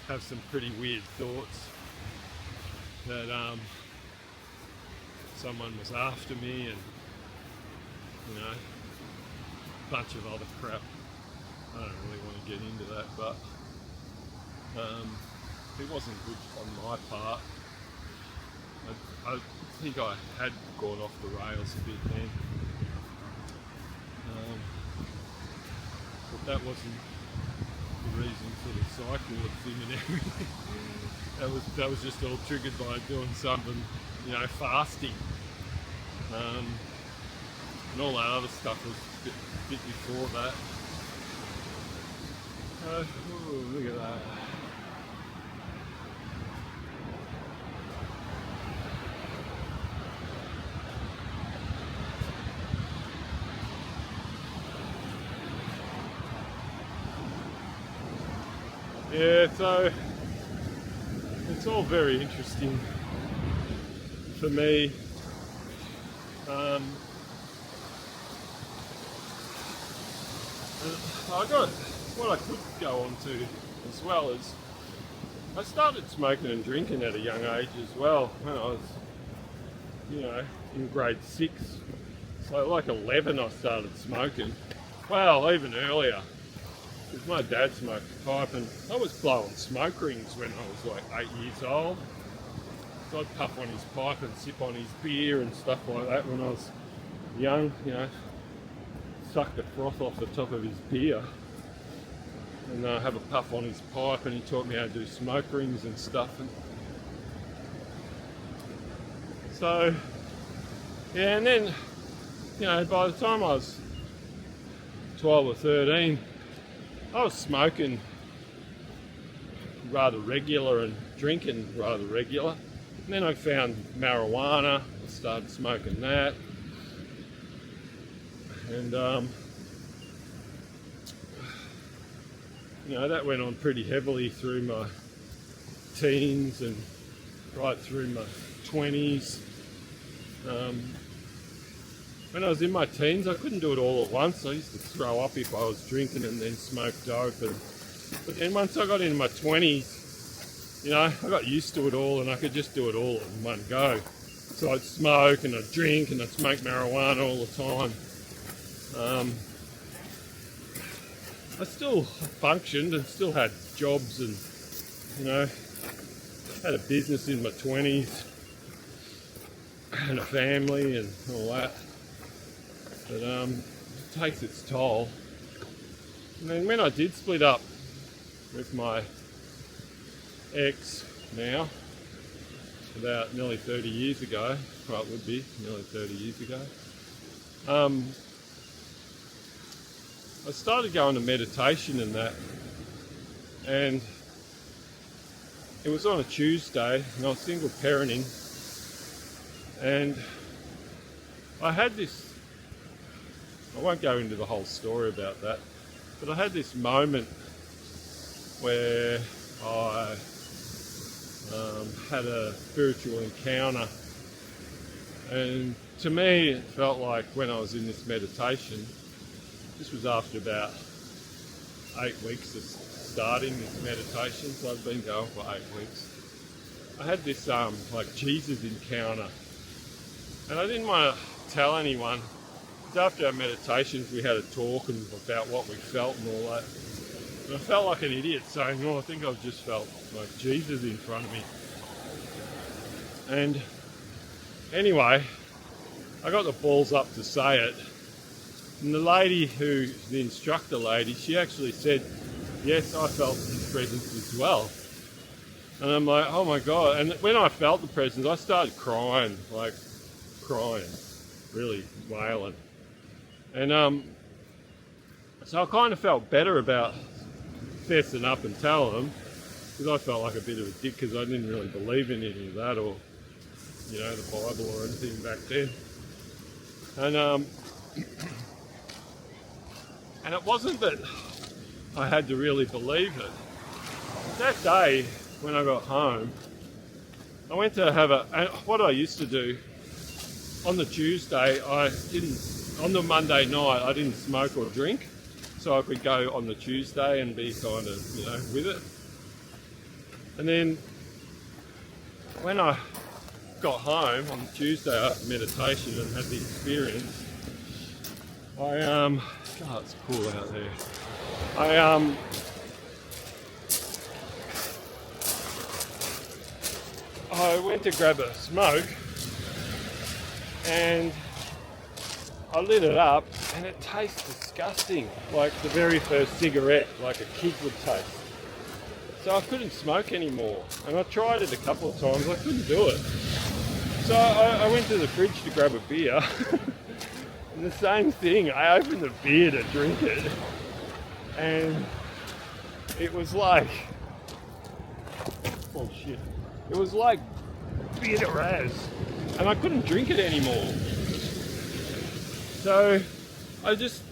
have some pretty weird thoughts that someone was after me, and you know, a bunch of other crap. I don't really want to get into that, but it wasn't good on my part. I think I had gone off the rails a bit then. But that wasn't the reason for the cycle thing and everything. that was just all triggered by doing something, you know, fasting. And all that other stuff was a bit before that. Ooh, look at that. Yeah, so it's it's all very interesting for me. I got what I could go on to as well is I started smoking and drinking at a young age as well when I was, in grade 6. So like 11 I started smoking. Well, even earlier, because my dad smoked a pipe and I was blowing smoke rings when I was like 8 years old. So I'd puff on his pipe and sip on his beer and stuff like that when I was young, suck the froth off the top of his beer and have a puff on his pipe, and he taught me how to do smoke rings and stuff. And so, yeah, and then, by the time I was 12 or 13, I was smoking rather regular and drinking rather regular. And then I found marijuana, I started smoking that. And that went on pretty heavily through my teens and right through my 20s. When I was in my teens, I couldn't do it all at once. I used to throw up if I was drinking and then smoke dope. But then once I got into my 20s, I got used to it all and I could just do it all in one go. So I'd smoke and I'd drink and I'd smoke marijuana all the time. I still functioned and still had jobs and, had a business in my 20s and a family and all that. But it takes its toll. And then when I did split up with my ex now, about nearly 30 years ago, well it would be nearly 30 years ago, I started going to meditation and that, and it was on a Tuesday and I was single parenting, and I had this, I won't go into the whole story about that, but I had this moment where I had a spiritual encounter, and to me it felt like when I was in this meditation, this was after about 8 weeks of starting this meditation, so I've been going for 8 weeks. I had this like Jesus encounter, and I didn't want to tell anyone. After our meditations we had a talk about what we felt and all that. And I felt like an idiot saying, I think I've just felt like Jesus in front of me. And anyway, I got the balls up to say it. And the lady the instructor lady, she actually said, yes, I felt his presence as well. And I'm like, oh my God. And when I felt the presence, I started crying, really wailing. And so I kind of felt better about fessing up and telling them, because I felt like a bit of a dick because I didn't really believe in any of that or, the Bible or anything back then. And it wasn't that I had to really believe it. That day, when I got home, I went to and what I used to do, on the Tuesday, on the Monday night, I didn't smoke or drink, so I could go on the Tuesday and be kind of, with it. And then, when I got home on Tuesday after meditation and had the experience, God, it's cool out there. I went to grab a smoke and I lit it up and it tastes disgusting, like the very first cigarette, like a kid would taste. So I couldn't smoke anymore, and I tried it a couple of times, I couldn't do it. So I went to the fridge to grab a beer. And the same thing, I opened the beer to drink it, and it was like, oh shit, it was like bitter as, and I couldn't drink it anymore. So I just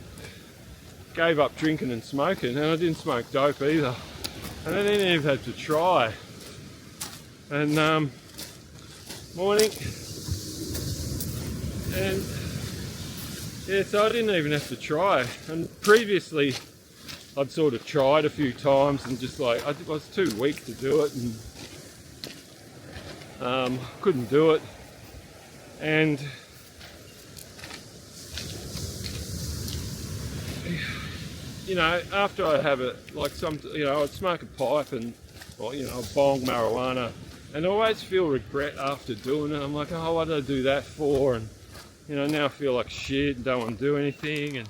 gave up drinking and smoking, and I didn't smoke dope either. And I didn't even have to try. And morning. And yeah, so I didn't even have to try. And previously I'd sort of tried a few times and just like, I was too weak to do it, and couldn't do it. And you know, after I have it, like I'd smoke a pipe and, or, you know, a bong marijuana, and I always feel regret after doing it. I'm like, oh, what did I do that for? And, you know, now I feel like shit and don't want to do anything and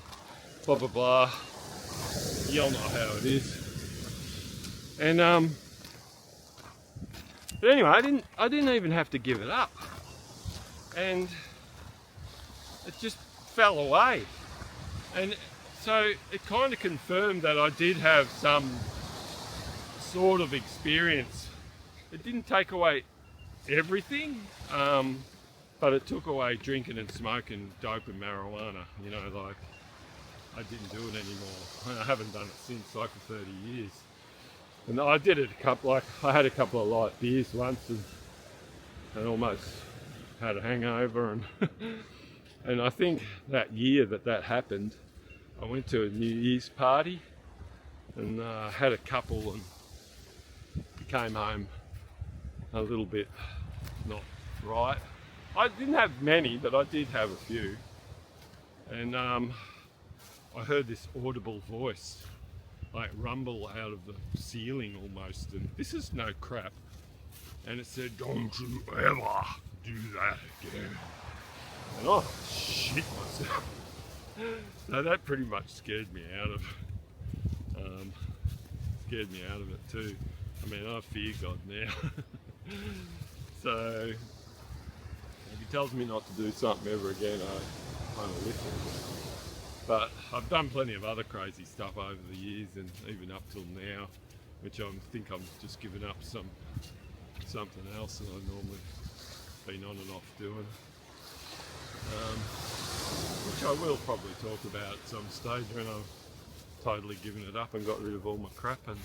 blah, blah, blah. Y'all know how it is. And, but anyway, I didn't even have to give it up. And it just fell away. And so it kind of confirmed that I did have some sort of experience. It didn't take away everything, but it took away drinking and smoking dope and marijuana. You know, like, I didn't do it anymore. I haven't done it since, like, for 30 years. And I did it I had a couple of light beers once and almost had a hangover. And and I think that year that happened, I went to a New Year's party and had a couple and came home a little bit not right. I didn't have many, but I did have a few. And I heard this audible voice, like rumble out of the ceiling almost, and this is no crap. And it said, "Don't you ever do that again." And I shit myself. So that pretty much scared me out of it too. I mean, I fear God now. So if he tells me not to do something ever again, I kind of listen. But I've done plenty of other crazy stuff over the years, and even up till now, which I think I'm just giving up something else that I've normally been on and off doing. Which I will probably talk about at some stage when I've totally given it up and got rid of all my crap and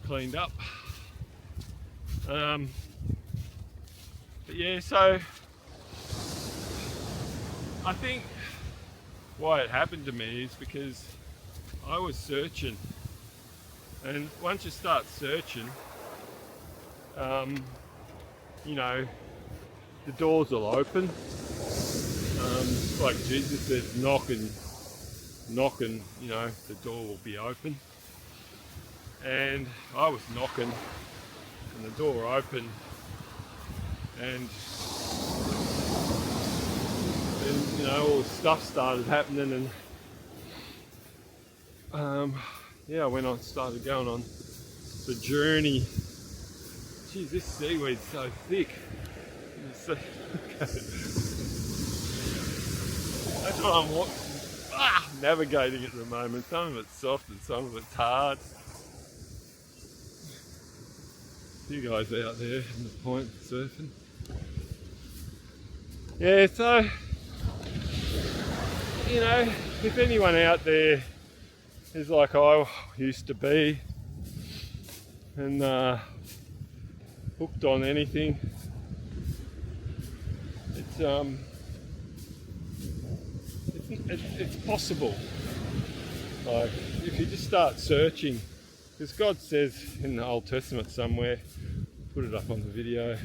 cleaned up. But yeah, so I think why it happened to me is because I was searching, and once you start searching, you know, the doors will open. Like Jesus says, knock and you know, the door will be open. And I was knocking and the door opened, and you know, all the stuff started happening, and yeah, started going on the journey. Geez, this seaweed's so thick. That's what I'm navigating at the moment. Some of it's soft and some of it's hard. You guys out there in the point surfing. Yeah, so, you know, if anyone out there is like I used to be and hooked on anything, it's possible. Like, if you just start searching, because God says in the Old Testament somewhere, put it up on the video, it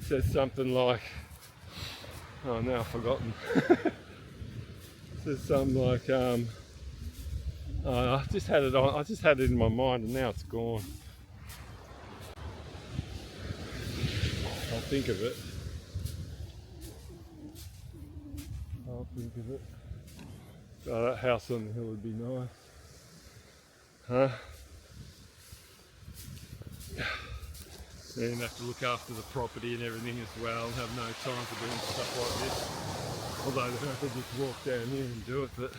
says something like, oh, now I've forgotten. It says something like, I just had it in my mind and now it's gone. I'll think of it. Oh, that house on the hill would be nice. Huh? Then have to look after the property and everything as well, and have no time for doing stuff like this. Although I could just walk down here and do it, but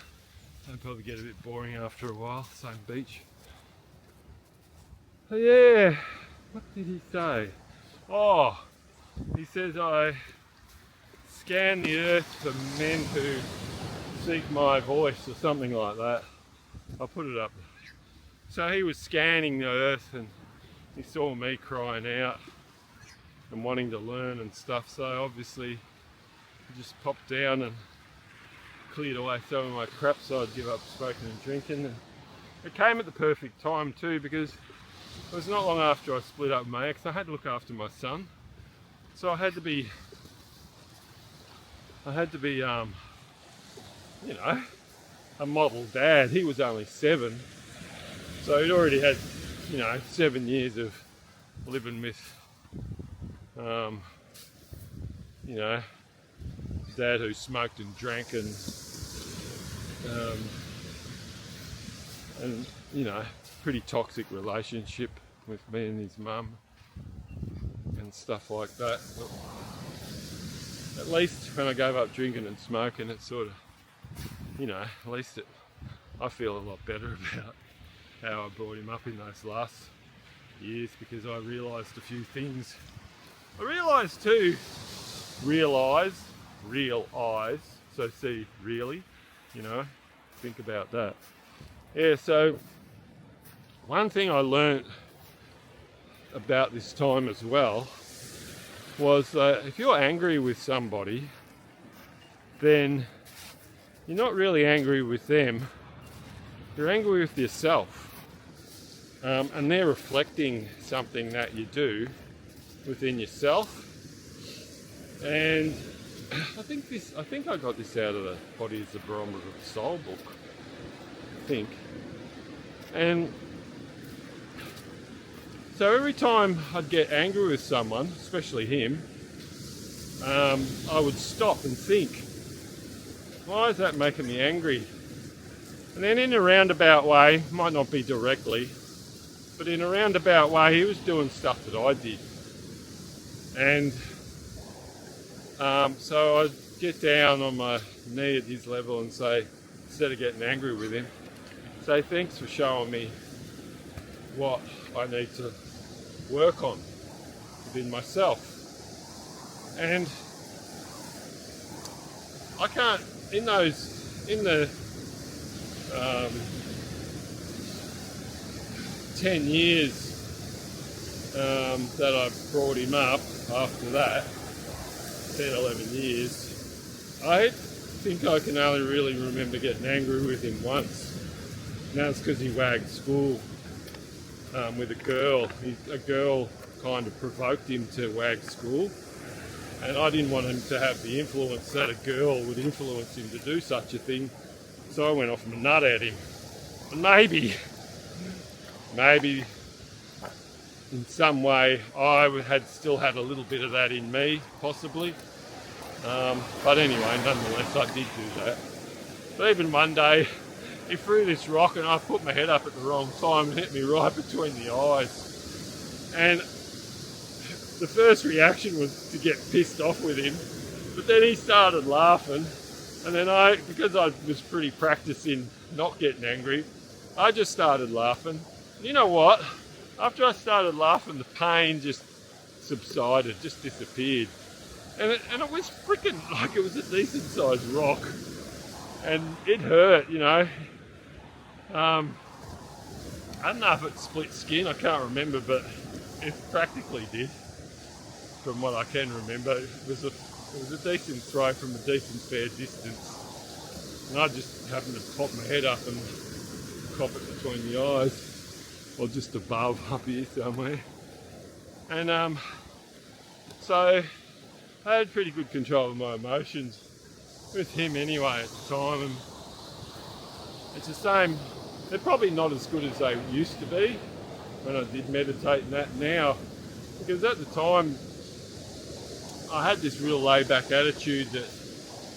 that'd probably get a bit boring after a while. Same beach. So yeah, what did he say? Oh, he says I scan the earth for men who seek my voice or something like that. I'll put it up. So he was scanning the earth and he saw me crying out and wanting to learn and stuff, so obviously he just popped down and cleared away some of my crap so I'd give up smoking and drinking. And it came at the perfect time too, because it was not long after I split up with my ex. I had to look after my son, so I had to be you know, a model dad. He was only 7, so he'd already had, you know, 7 years of living with, you know, dad who smoked and drank and you know, pretty toxic relationship with me and his mum and stuff like that. But at least when I gave up drinking and smoking, it sort of, you know, at least I feel a lot better about how I brought him up in those last years, because I realised a few things. I realised too, realise, so see, really, you know, think about that. Yeah, so one thing I learnt about this time as well was that if you're angry with somebody, then you're not really angry with them, you're angry with yourself. And they're reflecting something that you do within yourself. And I think I got this out of the Body is the Barometer of the Soul book, I think. And so every time I'd get angry with someone, especially him, I would stop and think, why is that making me angry? And then in a roundabout way, might not be directly, but in a roundabout way, he was doing stuff that I did. And so I'd get down on my knee at his level and say, instead of getting angry with him, say, thanks for showing me what I need to work on within myself. And I can't, in the 10 years that I've brought him up after that, 10, 11 years, I think I can only really remember getting angry with him once. And that's because he wagged school with a girl. A girl kind of provoked him to wag school, and I didn't want him to have the influence that a girl would influence him to do such a thing, so I went off my nut at him. And maybe in some way I still had a little bit of that in me, possibly. But anyway, nonetheless, I did do that. But even one day, he threw this rock and I put my head up at the wrong time and hit me right between the eyes. And the first reaction was to get pissed off with him, but then he started laughing, and then because I was pretty practicing not getting angry, I just started laughing. And you know what? After I started laughing, the pain just subsided, just disappeared. And it was freaking like it was a decent sized rock. And it hurt, you know. I don't know if it split skin, I can't remember, but it practically did, from what I can remember. It was a decent throw from a decent fair distance. And I just happened to pop my head up and cop it between the eyes, or just above, up here somewhere. And so I had pretty good control of my emotions with him anyway at the time, and it's the same. They're probably not as good as they used to be when I did meditate and that now, because at the time I had this real laid back attitude that,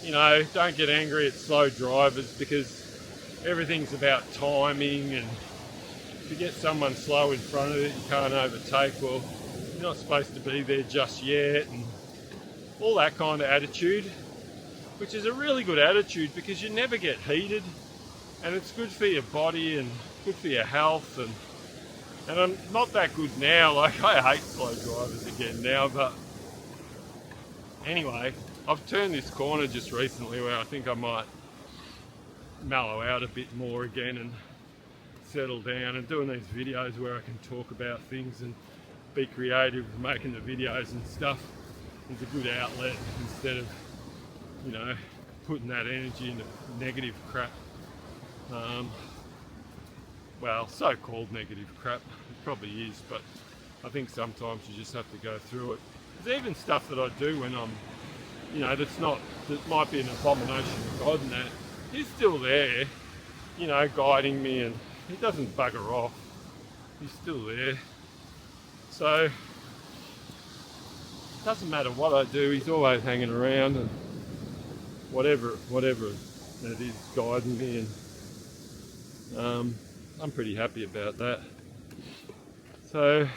you know, don't get angry at slow drivers because everything's about timing, and if you get someone slow in front of it you can't overtake, well, you're not supposed to be there just yet, and all that kind of attitude, which is a really good attitude because you never get heated, and it's good for your body and good for your health. And I'm not that good now, like I hate slow drivers again now, but anyway, I've turned this corner just recently where I think I might mellow out a bit more again and settle down, and doing these videos where I can talk about things and be creative with making the videos and stuff is a good outlet instead of, you know, putting that energy into negative crap. Well, so-called negative crap. It probably is, but I think sometimes you just have to go through it. There's even stuff that I do when I'm, you know, that might be an abomination of God and that. He's still there, you know, guiding me, and he doesn't bugger off. He's still there. So, it doesn't matter what I do, he's always hanging around, and whatever that is guiding me, and I'm pretty happy about that. So,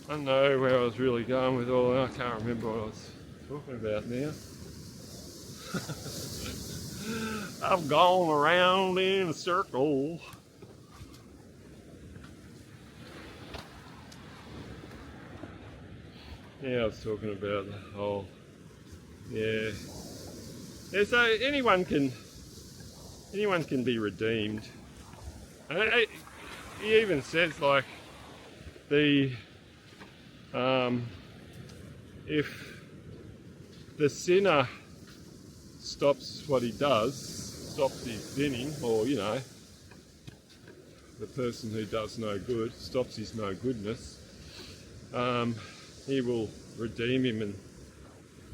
I don't know where I was really going with all that. I can't remember what I was talking about now. I've gone around in a circle. Yeah, I was talking about the whole, yeah, so anyone can be redeemed. And he even says, like, if the sinner stops what he does, stops his sinning, or, you know, the person who does no good stops his no goodness, he will redeem him and,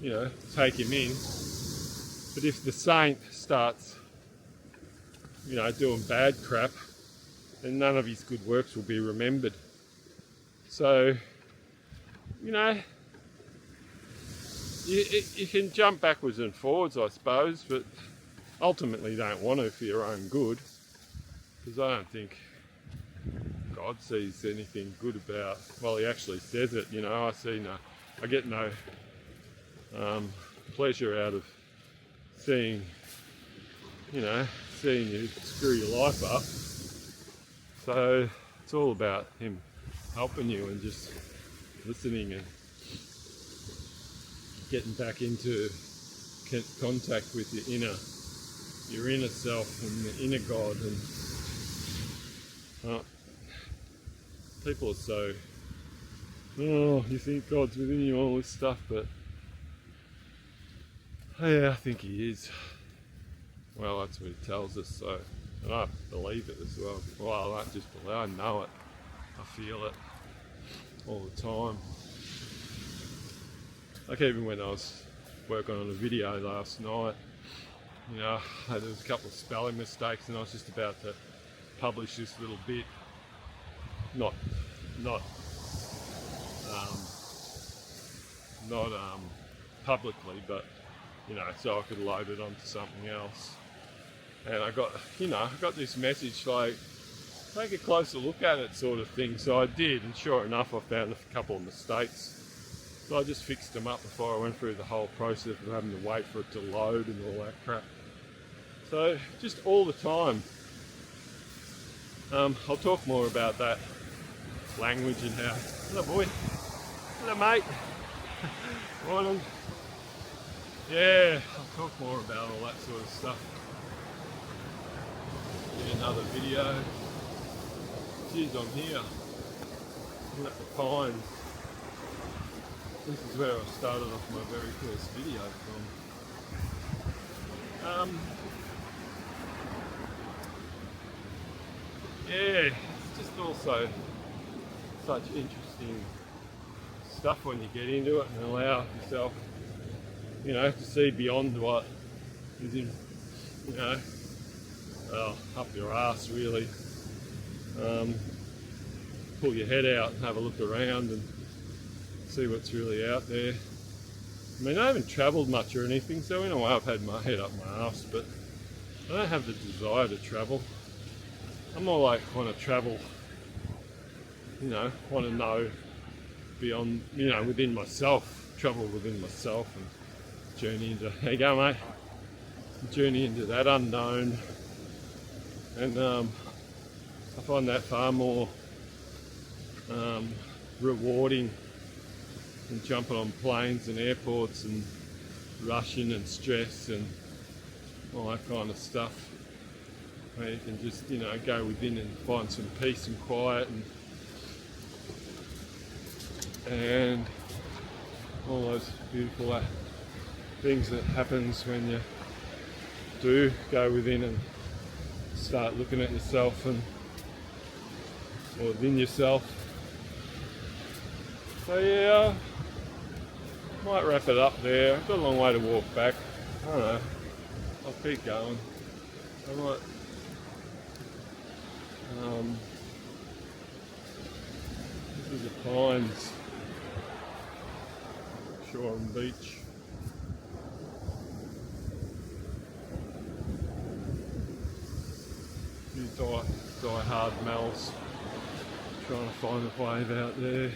you know, take him in. But if the saint starts, you know, doing bad crap, then none of his good works will be remembered. So, you know, you can jump backwards and forwards, I suppose, but ultimately you don't want to for your own good, because I don't think God sees anything good about, well, he actually says it, you know, I get no pleasure out of seeing you screw your life up. So it's all about him helping you and just listening and getting back into contact with your inner self and the inner God. And people are so, you think God's within you, all this stuff, but yeah, I think he is. Well, that's what he tells us, so, and I believe it as well. Well, I don't just believe, I know it, I feel it all the time. Like even when I was working on a video last night, you know, there was a couple of spelling mistakes, and I was just about to publish this little bit, not publicly, but, you know, so I could load it onto something else. And I got this message like, take a closer look at it, sort of thing. So I did, and sure enough, I found a couple of mistakes. So I just fixed them up before I went through the whole process of having to wait for it to load and all that crap. So just all the time. I'll talk more about that language and how. Hello, boy. Hello, mate. Morning. Yeah, I'll talk more about all that sort of stuff in another video. Geez, I'm here. I'm at the Pines. This is where I started off my very first video from. Yeah, it's just also such interesting stuff when you get into it and allow yourself, you know, to see beyond what is in, you know, well, up your ass really. Pull your head out and have a look around and see what's really out there. I mean, I haven't travelled much or anything, so in a way I've had my head up my ass, but I don't have the desire to travel. I'm more like want to travel, you know, want to know beyond, you know, within myself, travel within myself and journey into, there you go mate, journey into that unknown. And I find that far more rewarding than jumping on planes and airports and rushing and stress and all that kind of stuff. where you can just, you know, go within and find some peace and quiet and all those beautiful things that happens when you do go within and start looking at yourself and or within yourself. So yeah, might wrap it up there. I've got a long way to walk back. I don't know. I'll keep going. I might this is the Pines Shore and Beach. Few die hard mals trying to find a wave out there.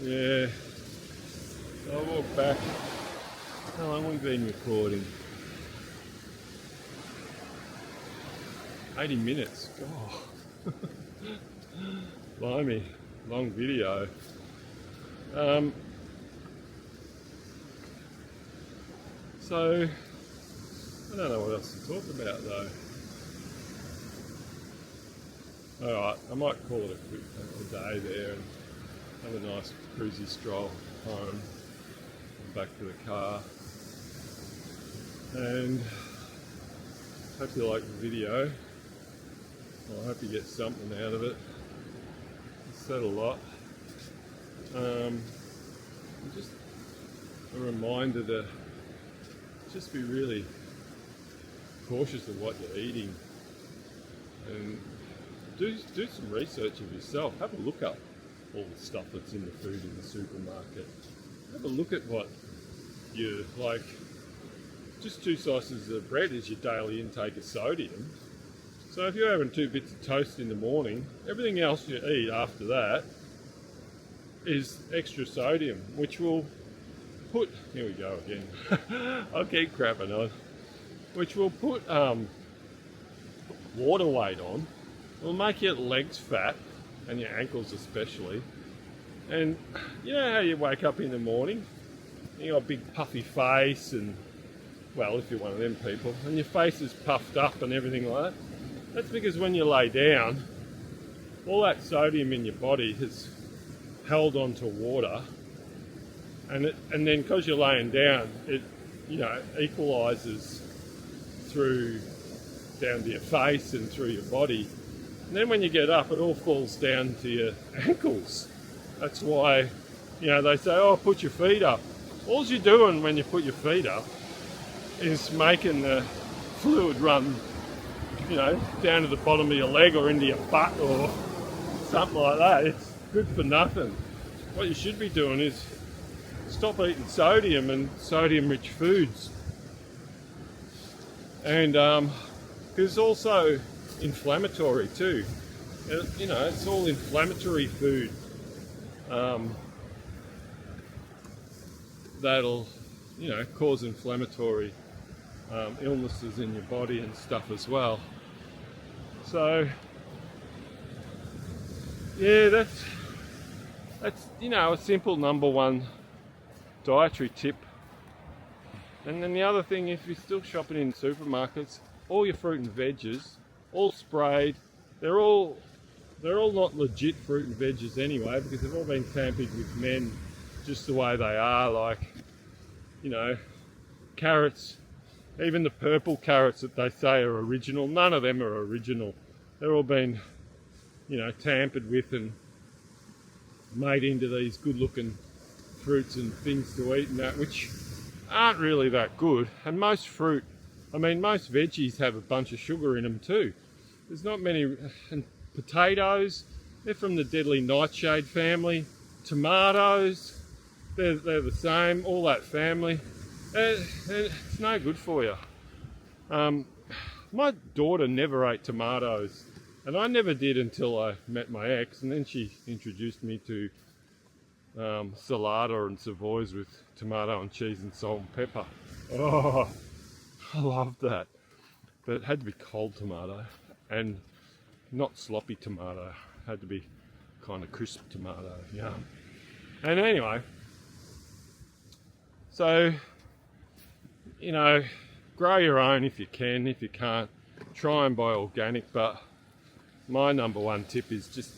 Yeah, I'll walk back. How long have we been recording? 80 minutes. God. Blimey, long video. So, I don't know what else to talk about though. Alright, I might call it a day there and have a nice cruisy stroll home and back to the car. And hope you like the video. I hope you get something out of it. I said a lot. Just a reminder to just be really cautious of what you're eating and do some research of yourself. Have a look up all the stuff that's in the food in the supermarket. Have a look at what you like. Just 2 slices of bread is your daily intake of sodium. So if you're having 2 bits of toast in the morning, everything else you eat after that is extra sodium, which will put, here we go again, I'll keep crapping on, which will put water weight on. It'll make your legs fat, and your ankles especially. And you know how you wake up in the morning, you got a big puffy face, and well, if you're one of them people, and your face is puffed up and everything like that. That's because when you lay down, all that sodium in your body has held onto water, and then because you're laying down, it, you know, equalises through down to your face and through your body. And then when you get up, it all falls down to your ankles. That's why, you know, they say, oh, put your feet up. All you're doing when you put your feet up is making the fluid run, you know, down to the bottom of your leg or into your butt or something like that. It's good for nothing. What you should be doing is stop eating sodium and sodium-rich foods. And because it's also inflammatory too. You know, it's all inflammatory food that'll, you know, cause inflammatory illnesses in your body and stuff as well. So yeah, that's you know, a simple number one dietary tip. And then the other thing, if you're still shopping in supermarkets, all your fruit and veggies, all sprayed. They're all not legit fruit and veggies anyway, because they've all been tampered with men just the way they are. Like, you know, carrots, even the purple carrots that they say are original, none of them are original. They're all been, you know, tampered with and made into these good looking fruits and things to eat and that, which aren't really that good. And most fruit, I mean, most veggies have a bunch of sugar in them too. There's not many. And potatoes, they're from the deadly nightshade family. Tomatoes, they're the same, all that family. It's no good for you. My daughter never ate tomatoes, and I never did until I met my ex, and then she introduced me to salada and savoys with tomato and cheese and salt and pepper. Oh, I loved that. But it had to be cold tomato and not sloppy tomato. It had to be kind of crisp tomato, yum. And anyway, so, you know, grow your own if you can. If you can't, try and buy organic. But my number one tip is just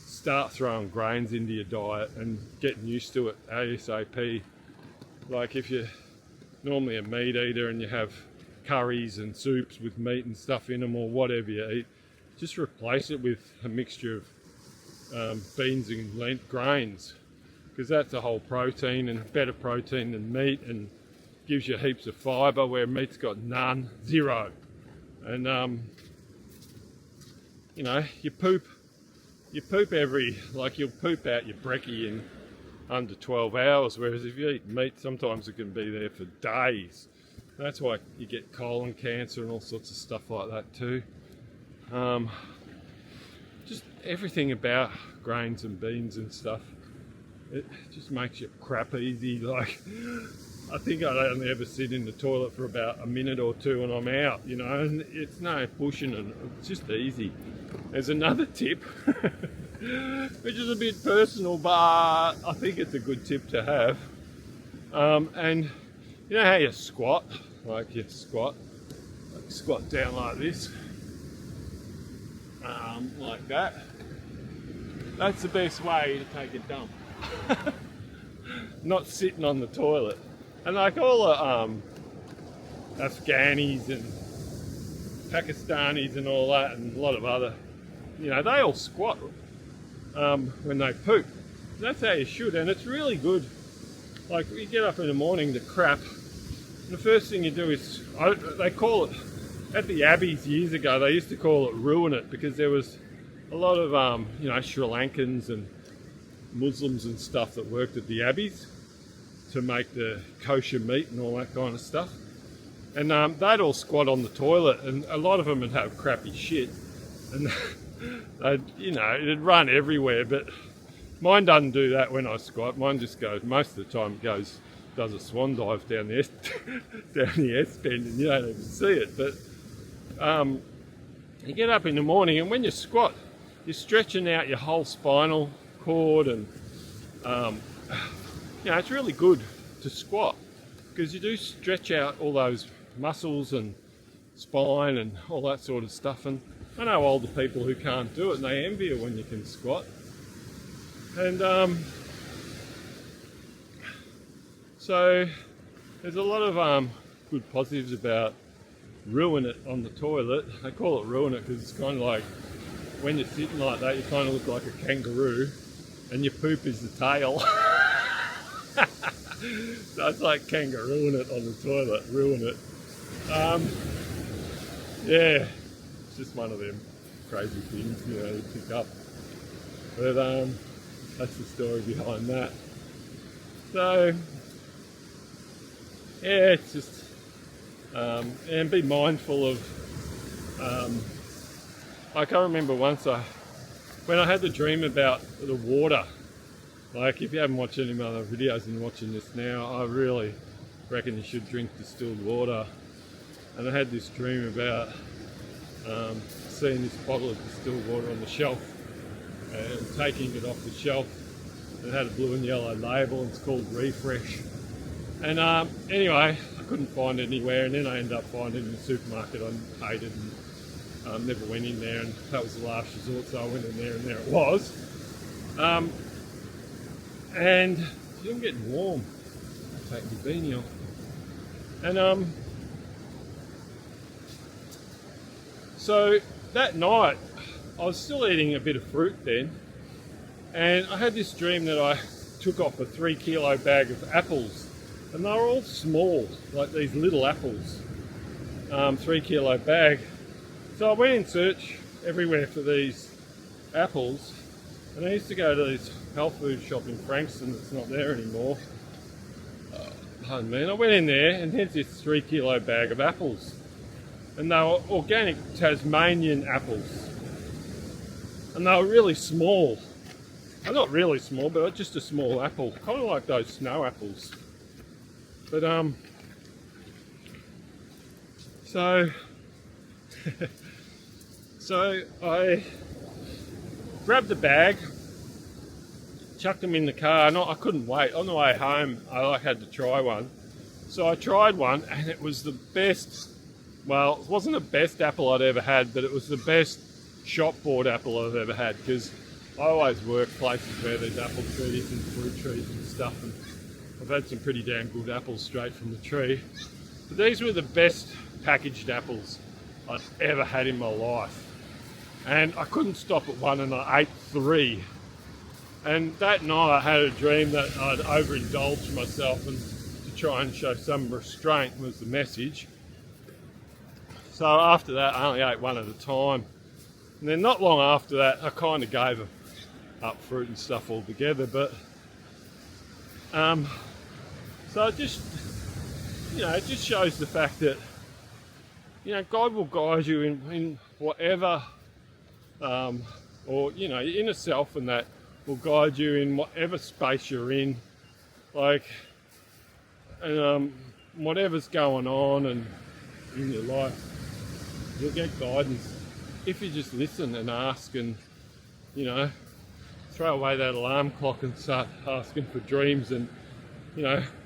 start throwing grains into your diet and getting used to it ASAP. Like if you're normally a meat eater and you have curries and soups with meat and stuff in them, or whatever you eat, just replace it with a mixture of beans and grains, because that's a whole protein and better protein than meat, and gives you heaps of fibre where meat's got none, zero. And you know, you poop every, like you'll poop out your brekkie in under 12 hours, whereas if you eat meat, sometimes it can be there for days. That's why you get colon cancer and all sorts of stuff like that too. Just everything about grains and beans and stuff, it just makes your crap easy. Like, I think I'd only ever sit in the toilet for about a minute or two and I'm out, you know, and it's no pushing, and it's just easy. There's another tip, which is a bit personal, but I think it's a good tip to have. And you know how you squat? Like you squat down like this, like that. That's the best way to take a dump. Not sitting on the toilet. And like all the Afghanis and Pakistanis and all that, and a lot of other, you know, they all squat when they poop. That's how you should, and it's really good. Like, you get up in the morning to crap, and the first thing you do is, they call it, at the abbeys years ago, they used to call it ruin it, because there was a lot of, you know, Sri Lankans and Muslims and stuff that worked at the abbeys to make the kosher meat and all that kind of stuff. And they'd all squat on the toilet, and a lot of them would have crappy shit. And they'd, you know, it'd run everywhere, but mine doesn't do that when I squat. Mine just goes, most of the time does a swan dive down the S bend, and you don't even see it. But you get up in the morning, and when you squat, you're stretching out your whole spinal cord, and you know, it's really good to squat, because you do stretch out all those muscles and spine and all that sort of stuff. And I know older people who can't do it, and they envy you when you can squat. And so there's a lot of good positives about ruin it on the toilet. They call it ruin it because it's kind of like, when you're sitting like that, you kind of look like a kangaroo, and your poop is the tail. So it's like kangarooing it on the toilet, ruin it. Yeah, it's just one of them crazy things, you know, you pick up. But that's the story behind that. So yeah, it's just and be mindful of. I can't remember once when I had the dream about the water. Like, if you haven't watched any of my other videos and watching this now, I really reckon you should drink distilled water. And I had this dream about seeing this bottle of distilled water on the shelf and taking it off the shelf. It had a blue and yellow label, and it's called Refresh. And anyway, I couldn't find it anywhere, and then I ended up finding it in the supermarket. I hated and never went in there, and that was the last resort, so I went in there, and there it was. And I'm getting warm. I'll take my beanie off. And so that night, I was still eating a bit of fruit then, and I had this dream that I took off a 3 kilo bag of apples, and they were all small, like these little apples, 3 kilo bag. So I went in search everywhere for these apples, and I used to go to this health food shop in Frankston that's not there anymore. Pardon me. And I went in there, and here's this 3 kilo bag of apples, and they were organic Tasmanian apples, and they were really small. Well, not really small, but just a small apple, kind of like those snow apples. But so I grabbed the bag, chucked them in the car, and I couldn't wait. On the way home, I had to try one. So I tried one, and it was the best. Well, it wasn't the best apple I'd ever had, but it was the best shop bought apple I've ever had, because I always work places where there's apple trees and fruit trees and stuff, and I've had some pretty damn good apples straight from the tree. But these were the best packaged apples I've ever had in my life. And I couldn't stop at one, and I ate 3. And that night I had a dream that I'd overindulged myself, and to try and show some restraint was the message. So after that, I only ate one at a time. And then not long after that, I kind of gave up fruit and stuff altogether. But so it just, it just shows the fact that, God will guide you in whatever, or your inner self, and that will guide you in whatever space you're in, like, and whatever's going on and in your life, you'll get guidance if you just listen and ask, and throw away that alarm clock and start asking for dreams, and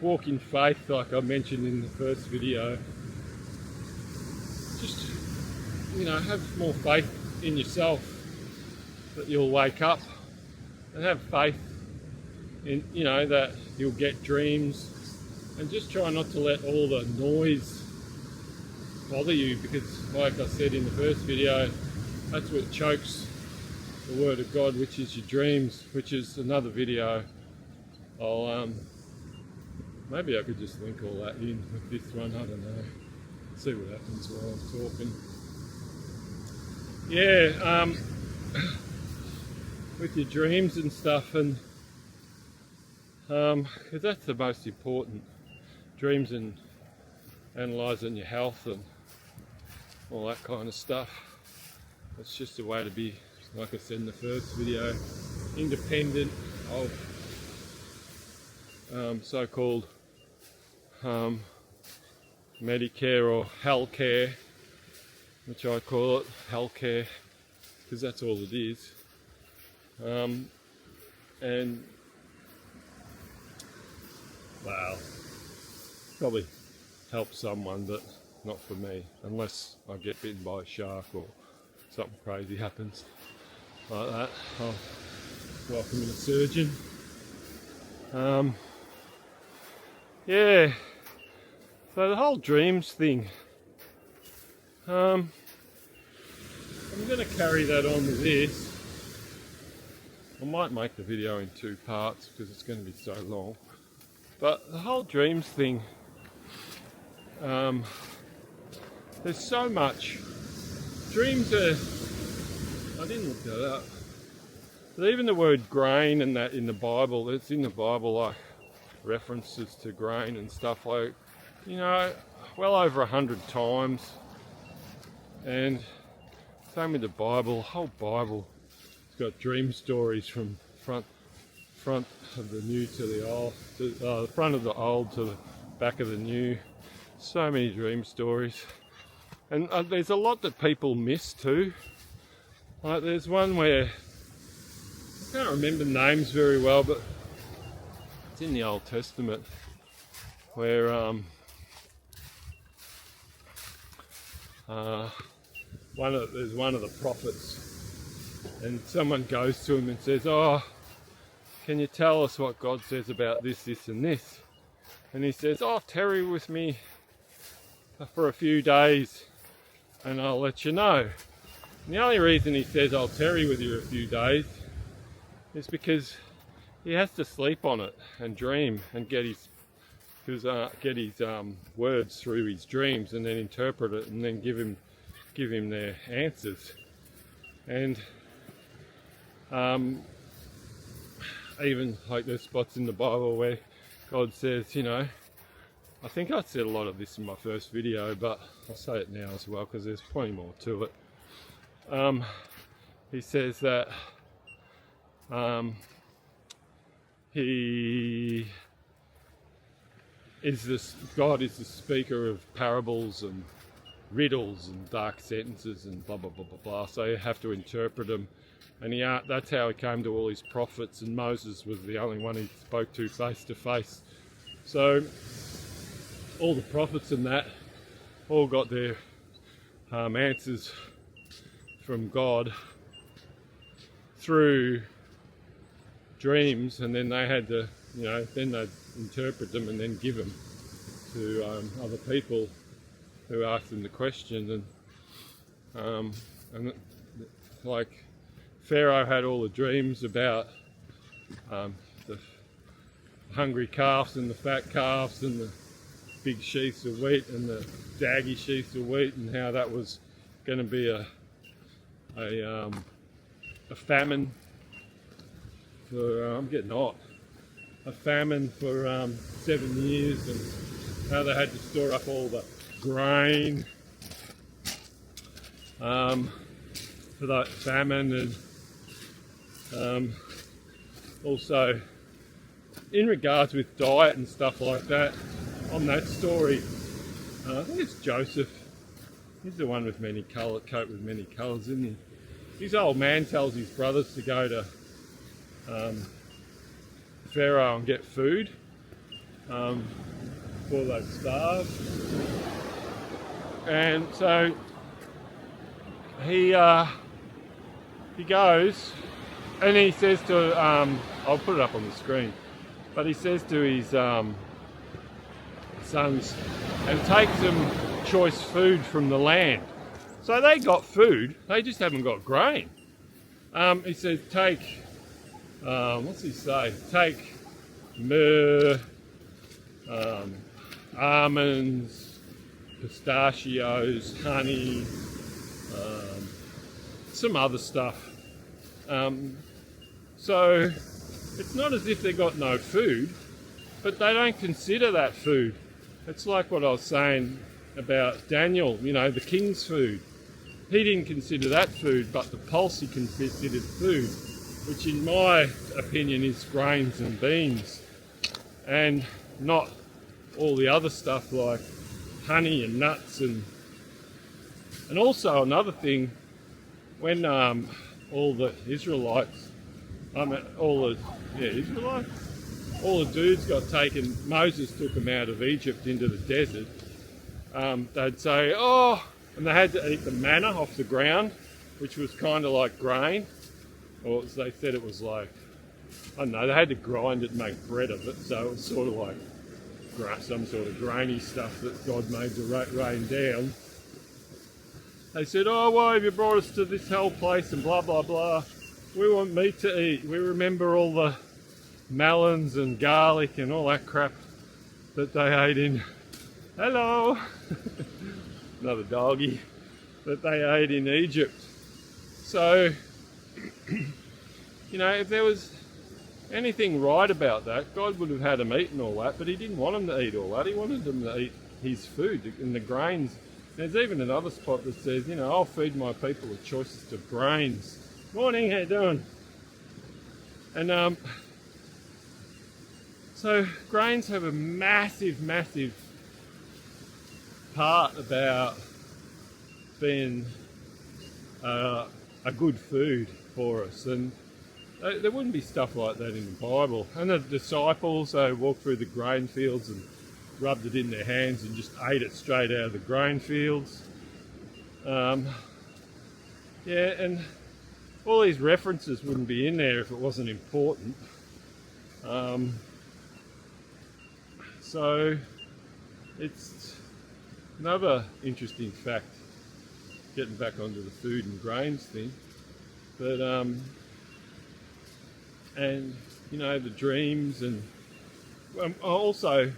walk in faith, like I mentioned in the first video. Just have more faith in yourself that you'll wake up, and have faith in that you'll get dreams, and just try not to let all the noise bother you, because like I said in the first video, that's what chokes the word of God, which is your dreams, which is another video. I'll maybe I could just link all that in with this one, I don't know, see what happens while I'm talking. Yeah, with your dreams and stuff, and because that's the most important, dreams and analysing your health and all that kind of stuff. It's just a way to be, like I said in the first video, independent of so-called Medicare or Health Care, which I call it Health Care, because that's all it is. And well, probably help someone, but not for me, unless I get bitten by a shark or something crazy happens like that. I'll welcome in a surgeon. Yeah, so the whole dreams thing, I'm going to carry that on with this. I might make the video in 2 parts because it's going to be so long. But the whole dreams thing, there's so much. Dreams are, I didn't look that up, but even the word grain and that in the Bible, it's in the Bible, like references to grain and stuff, like, well over 100 times. And same with the Bible, the whole Bible. Got dream stories from front of the new to the old, the front of the old to the back of the new. So many dream stories, and there's a lot that people miss too. Like there's one where I can't remember names very well, but it's in the Old Testament where there's one of the prophets. And someone goes to him and says, "Oh, can you tell us what God says about this, this and this?" And he says, "Oh, tarry with me for a few days and I'll let you know." And the only reason he says, "I'll tarry with you a few days," is because he has to sleep on it and dream and get his words through his dreams, and then interpret it, and then give him their answers. And even like there's spots in the Bible where God says, I think I said a lot of this in my first video, but I'll say it now as well because there's plenty more to it. He says that God is the speaker of parables and riddles and dark sentences and blah blah blah blah blah, so you have to interpret them And that's how he came to all his prophets, and Moses was the only one he spoke to face to face. So all the prophets and that all got their answers from God through dreams, and then they had to, then they'd interpret them and then give them to other people who asked them the question. And like Pharaoh had all the dreams about the hungry calves and the fat calves and the big sheaths of wheat and the daggy sheaths of wheat, and how that was going to be a famine for I'm getting hot. A famine for 7 years, and how they had to store up all the grain for that famine, and also in regards with diet and stuff like that. On that story, I think it's Joseph. He's the one with many coat with many colours, isn't he? His old man tells his brothers to go to Pharaoh and get food before they starve. And so he goes and he says to I'll put it up on the screen, but he says to his sons, and take some choice food from the land. So they got food, they just haven't got grain. He says take what's he say? Take myrrh, almonds, pistachios, honey, some other stuff. So it's not as if they got no food, but they don't consider that food. It's like what I was saying about Daniel, the king's food. He didn't consider that food, but the pulse he considered food, which in my opinion is grains and beans, and not all the other stuff like honey and nuts. And also another thing, when all the Israelites, all the dudes got taken, Moses took them out of Egypt into the desert, they'd say, and they had to eat the manna off the ground, which was kind of like grain, or as they said it was like, I don't know, they had to grind it and make bread of it, so it was sort of like some sort of grainy stuff that God made to rain down. They said, why have you brought us to this hell place and blah blah blah, we want meat to eat, we remember all the melons and garlic and all that crap that they ate in, hello, another doggy, that they ate in Egypt. So, if there was anything right about that, God would have had them eating all that, but he didn't want them to eat all that. He wanted them to eat his food and the grains. There's even another spot that says, I'll feed my people the choicest of grains. Morning, how you doing? And so grains have a massive, massive part about being a good food for us, and there wouldn't be stuff like that in the Bible. And the disciples, they walked through the grain fields and rubbed it in their hands and just ate it straight out of the grain fields. And all these references wouldn't be in there if it wasn't important. So it's another interesting fact, getting back onto the food and grains thing. But and the dreams, and also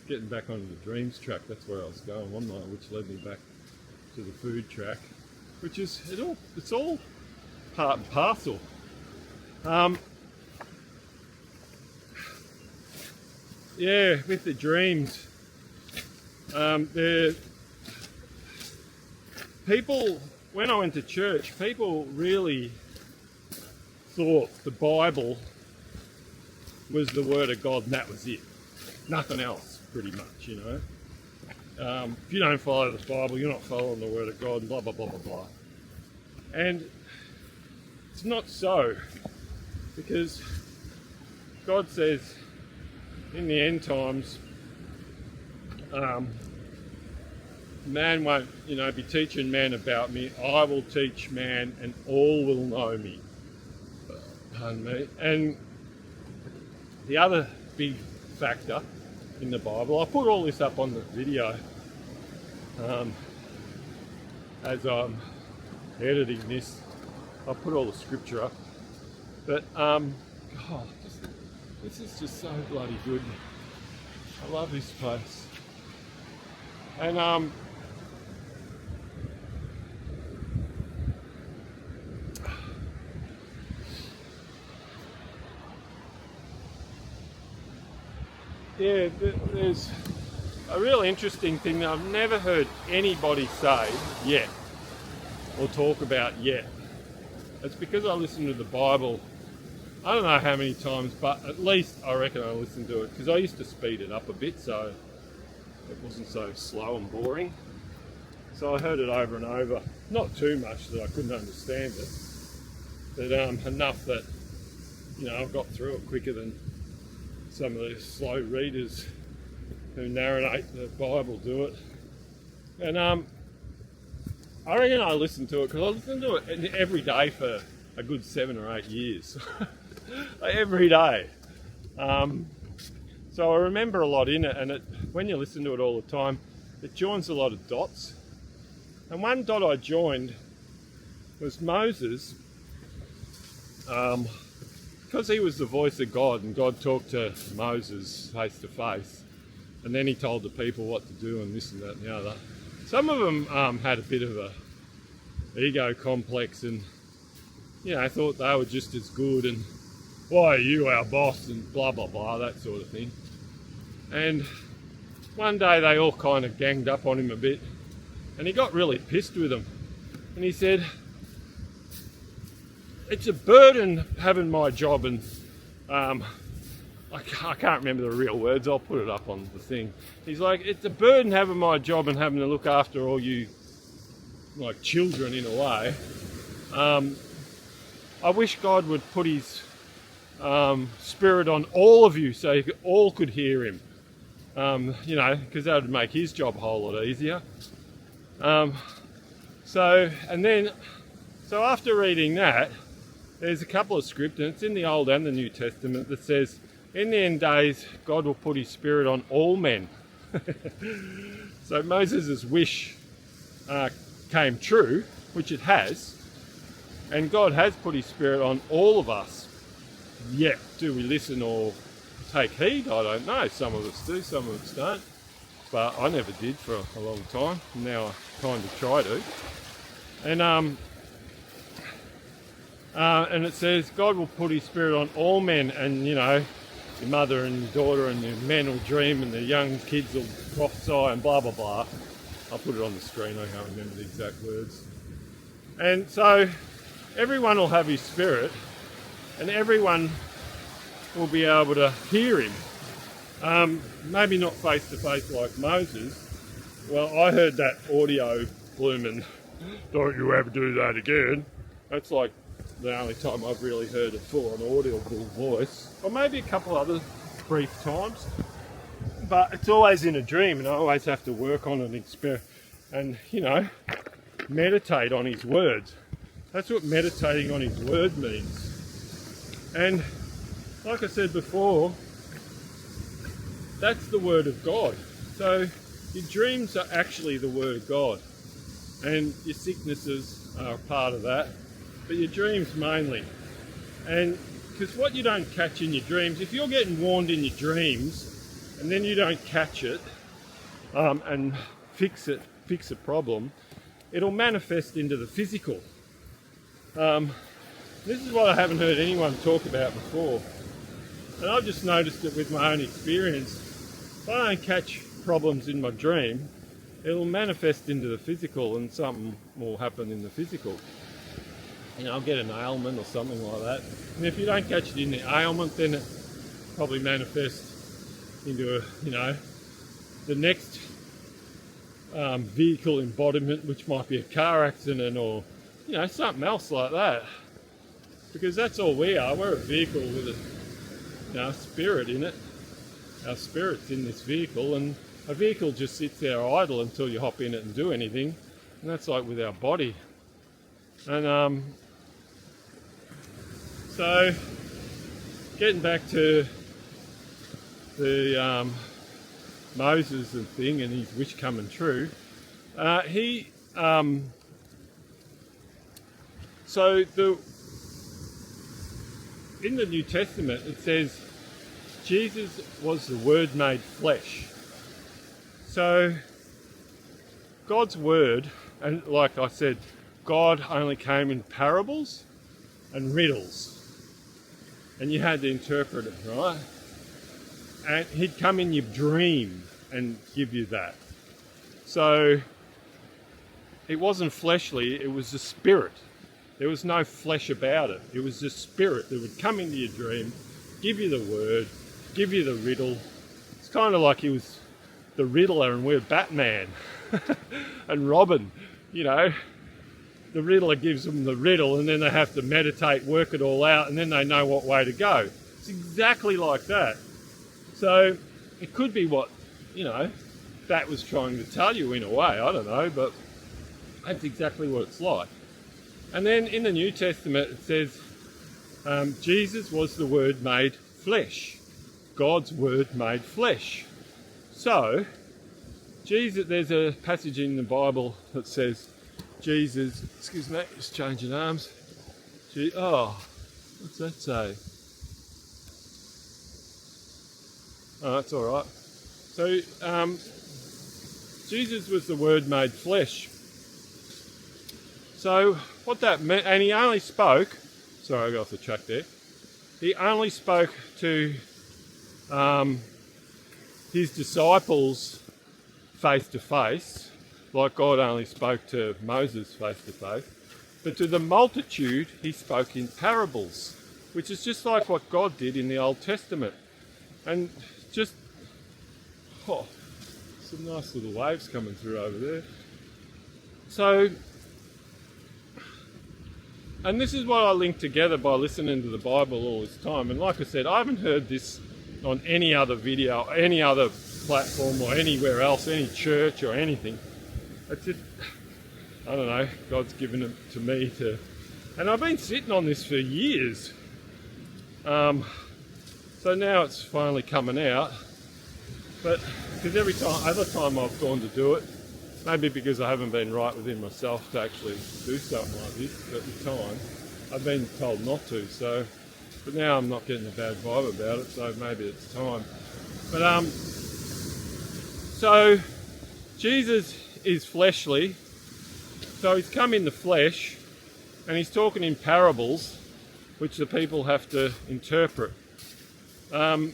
getting back onto the dreams track, that's where I was going one night, which led me back to the food track, which is it's all part and parcel. With the dreams, people, when I went to church, people really thought the Bible was the Word of God and that was it. Nothing else, pretty much, If you don't follow the Bible, you're not following the Word of God, and blah, blah, blah, blah, blah. And it's not so, because God says in the end times, man won't, be teaching man about me. I will teach man, and all will know me. Pardon me. And the other big factor in the Bible, I put all this up on the video as I'm editing this. I put all the scripture up, but God, this is just so bloody good. I love this place, and yeah, there's a real interesting thing that I've never heard anybody say yet, or talk about yet. It's because I listen to the Bible, I don't know how many times, but at least I reckon I listened to it, because I used to speed it up a bit so it wasn't so slow and boring. So I heard it over and over, not too much that I couldn't understand it, but enough that, I've got through it quicker than some of the slow readers who narrate the Bible do it. And I reckon I listened to it because I listened to it every day for a good 7 or 8 years. Every day. So I remember a lot in it, and when you listen to it all the time, it joins a lot of dots. And one dot I joined was Moses, because he was the voice of God, and God talked to Moses face to face, and then he told the people what to do and this and that and the other. Some of them had a bit of a ego complex, and thought they were just as good, and why are you our boss, and blah blah blah, that sort of thing. And one day they all kind of ganged up on him a bit, and he got really pissed with them, and he said, it's a burden having my job, and I can't remember the real words, I'll put it up on the thing. He's like, it's a burden having my job and having to look after all you, like, children in a way. I wish God would put his spirit on all of you so you all could hear him. Because that would make his job a whole lot easier. So after reading that, there's a couple of scripts, and it's in the Old and the New Testament, that says, in the end days, God will put his spirit on all men. So Moses' wish came true, which it has, and God has put his spirit on all of us. Yeah, do we listen or take heed? I don't know. Some of us do, some of us don't. But I never did for a long time. Now I kind of try to. And it says, God will put his spirit on all men, and your mother and your daughter and your men will dream, and the young kids will prophesy, and blah blah blah. I'll put it on the screen, I can't remember the exact words. And so everyone will have his spirit, and everyone will be able to hear him. Maybe not face to face like Moses. Well, I heard that audio blooming, don't you ever do that again. That's like the only time I've really heard a full-on audible voice, or maybe a couple other brief times, but it's always in a dream, and I always have to work on an experience and meditate on his words. That's what meditating on his word means. And like I said before, that's the word of God. So your dreams are actually the word of God, and your sicknesses are a part of that, but your dreams mainly. And because what you don't catch in your dreams, if you're getting warned in your dreams and then you don't catch it and fix a problem, it'll manifest into the physical. This is what I haven't heard anyone talk about before, and I've just noticed it with my own experience. If I don't catch problems in my dream, it'll manifest into the physical, and something will happen in the physical. I'll get an ailment or something like that. And if you don't catch it in the ailment, then it probably manifests into the next vehicle embodiment, which might be a car accident or something else like that. because that's all we are. We're a vehicle with a spirit in it. Our spirit's in this vehicle, and a vehicle just sits there idle until you hop in it and do anything. And that's like with our body. And so getting back to the Moses and thing and his wish coming true, in the New Testament it says Jesus was the Word made flesh. So God's Word, and like I said, God only came in parables and riddles, and you had to interpret it, right? And he'd come in your dream and give you that. So it wasn't fleshly, it was the spirit. There was no flesh about it. It was the spirit that would come into your dream, give you the word, give you the riddle. It's kind of like he was the Riddler and we're Batman and Robin, you know. The Riddler gives them the riddle and then they have to meditate, work it all out, and then they know what way to go. It's exactly like that. So it could be what, that was trying to tell you in a way, I don't know, but that's exactly what it's like. And then in the New Testament it says Jesus was the Word made flesh. God's Word made flesh. So Jesus, there's a passage in the Bible that says Jesus, excuse me, just changing arms. What's that say? Oh, that's all right. So Jesus was the Word made flesh. So what that meant, and he only spoke, sorry I got off the track there, he only spoke to his disciples face to face, like God only spoke to Moses face to face, but to the multitude he spoke in parables, which is just like what God did in the Old Testament. And just, some nice little waves coming through over there. So, and this is what I linked together by listening to the Bible all this time. And like I said, I haven't heard this on any other video, any other platform or anywhere else, any church or anything. It's just, I don't know, God's given it to me to, and I've been sitting on this for years. So now it's finally coming out. But because other time I've gone to do it, maybe because I haven't been right within myself to actually do something like this at the time, I've been told not to. So, but now I'm not getting a bad vibe about it, so maybe it's time. But so Jesus is fleshly, so he's come in the flesh, and he's talking in parables, which the people have to interpret. So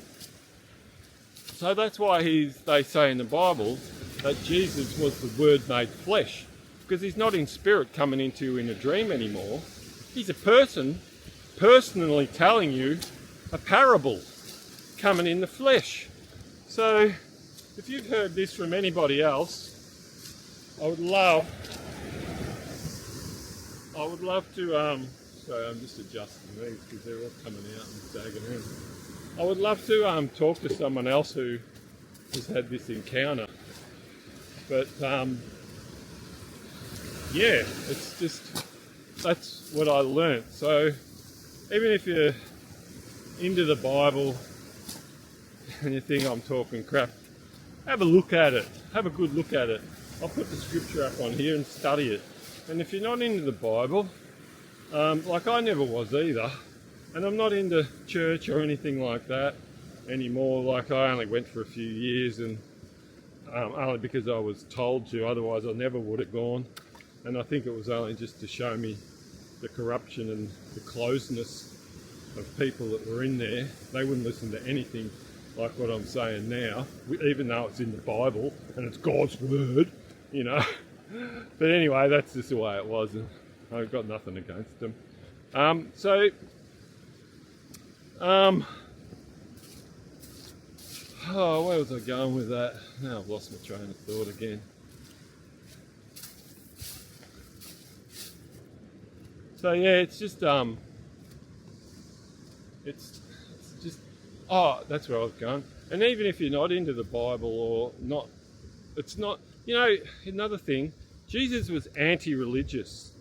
that's why they say in the Bible that Jesus was the Word made flesh, because he's not in spirit coming into you in a dream anymore. He's a person personally telling you a parable coming in the flesh. So if you've heard this from anybody else, I would love to, sorry, I'm just adjusting these because they're all coming out and sagging in. I would love to talk to someone else who has had this encounter. But yeah, it's just, that's what I learnt. So even if you're into the Bible and you think I'm talking crap, have a look at it. Have a good look at it. I'll put the scripture up on here and study it. And if you're not into the Bible, like I never was either, and I'm not into church or anything like that anymore. Like I only went for a few years, and only because I was told to, otherwise I never would have gone. And I think it was only just to show me the corruption and the closeness of people that were in there. They wouldn't listen to anything like what I'm saying now, even though it's in the Bible and it's God's word, But anyway, that's just the way it was, and I've got nothing against them. Where was I going with that? Now I've lost my train of thought again. So yeah, it's just it's just, oh, that's where I was going. And even if you're not into the Bible or not, it's not, you know, another thing, Jesus was anti-religious,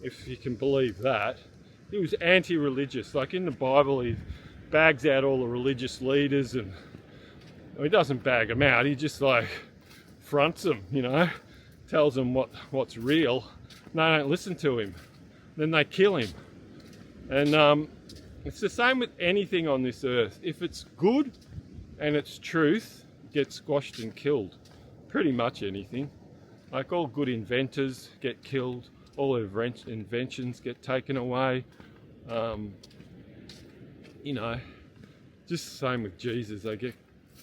if you can believe that. He was anti-religious. Like in the Bible, he bags out all the religious leaders, and well, he doesn't bag them out, he just like fronts them, you know, tells them what's real. And they don't listen to him. Then they kill him. And it's the same with anything on this earth. If it's good and it's truth, it gets squashed and killed. Pretty much anything. Like all good inventors get killed, all inventions get taken away. You know, just the same with Jesus. They get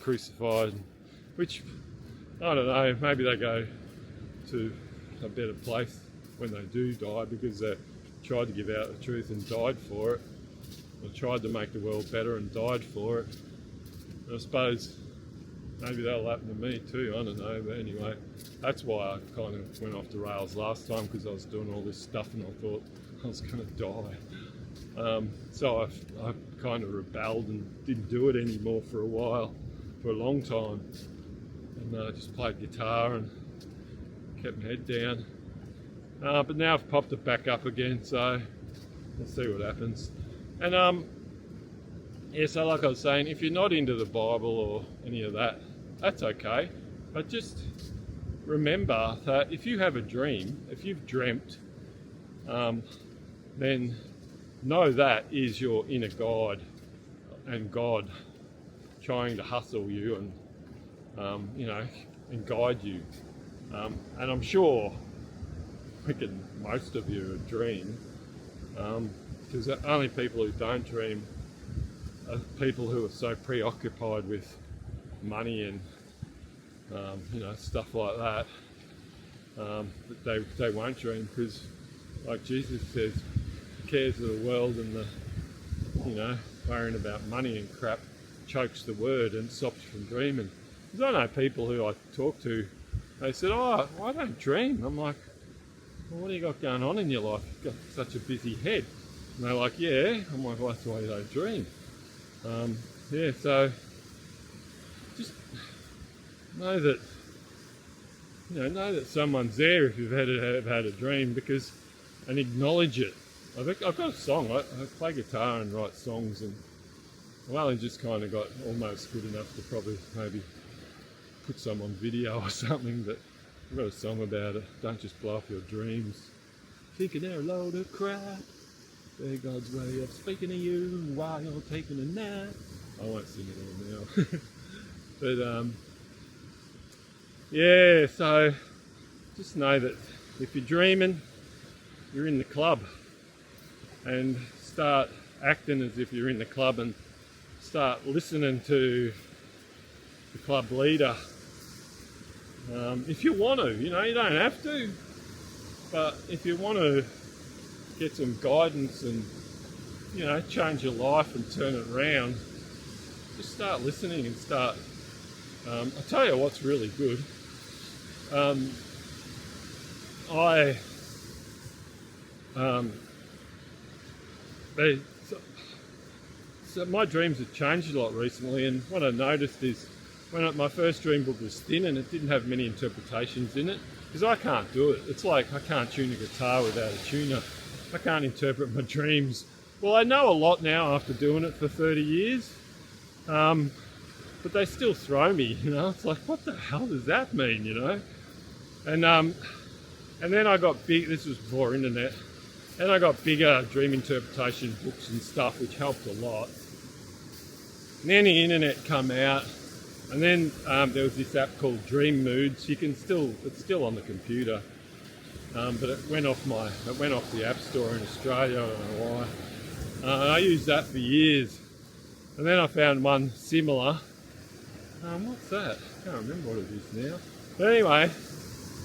crucified, which, I don't know, maybe they go to a better place when they do die because they tried to give out the truth and died for it, or tried to make the world better and died for it. And I suppose maybe that'll happen to me too, I don't know, but anyway, that's why I kind of went off the rails last time, because I was doing all this stuff and I thought I was going to die. So I kind of rebelled and didn't do it anymore for a while, for a long time, and I just played guitar and kept my head down. But now I've popped it back up again, so we'll see what happens. And yeah, so like I was saying, if you're not into the Bible or any of that, that's okay. But just remember that if you have a dream, if you've dreamt, then know that is your inner guide and God trying to hustle you and, you know, and guide you. And I'm sure most of you dream, because the only people who don't dream are people who are so preoccupied with money and you know, stuff like that, that they won't dream, because like Jesus says, the cares of the world and the, you know, worrying about money and crap chokes the word and stops you from dreaming. Because I know people who I talk to, they said, oh, I don't dream. I'm like, well, what do you got going on in your life? You've got such a busy head. And they're like, yeah. I'm like, well, that's why you don't dream. Yeah, so just know that, you know that someone's there if you've had a dream, because, and acknowledge it. I've got a song. I play guitar and write songs, and I've only just kind of got almost good enough to probably maybe put some on video or something, but I've got a song about it. Don't just blow up your dreams thinking they're a load of crap. They're God's way of speaking to you while you're taking a nap. I won't sing it all now. But yeah, so just know that if you're dreaming, you're in the club, and start acting as if you're in the club, and start listening to the club leader. If you want to, you know, you don't have to, but if you want to get some guidance and, you know, change your life and turn it around, just start listening and start. I'll tell you what's really good. So my dreams have changed a lot recently, and what I noticed is when my first dream book was thin and it didn't have many interpretations in it, because I can't do it. It's like I can't tune a guitar without a tuner. I can't interpret my dreams. Well, I know a lot now after doing it for 30 years, but they still throw me, you know. It's like, what the hell does that mean, you know? And then I got big, this was before internet, and I got bigger dream interpretation books and stuff, which helped a lot. And then the internet come out, and then there was this app called Dream Moods. It's still on the computer, but it went off the App Store in Australia. I don't know why. I used that for years, and then I found one similar. What's that? I can't remember what it is now. But anyway,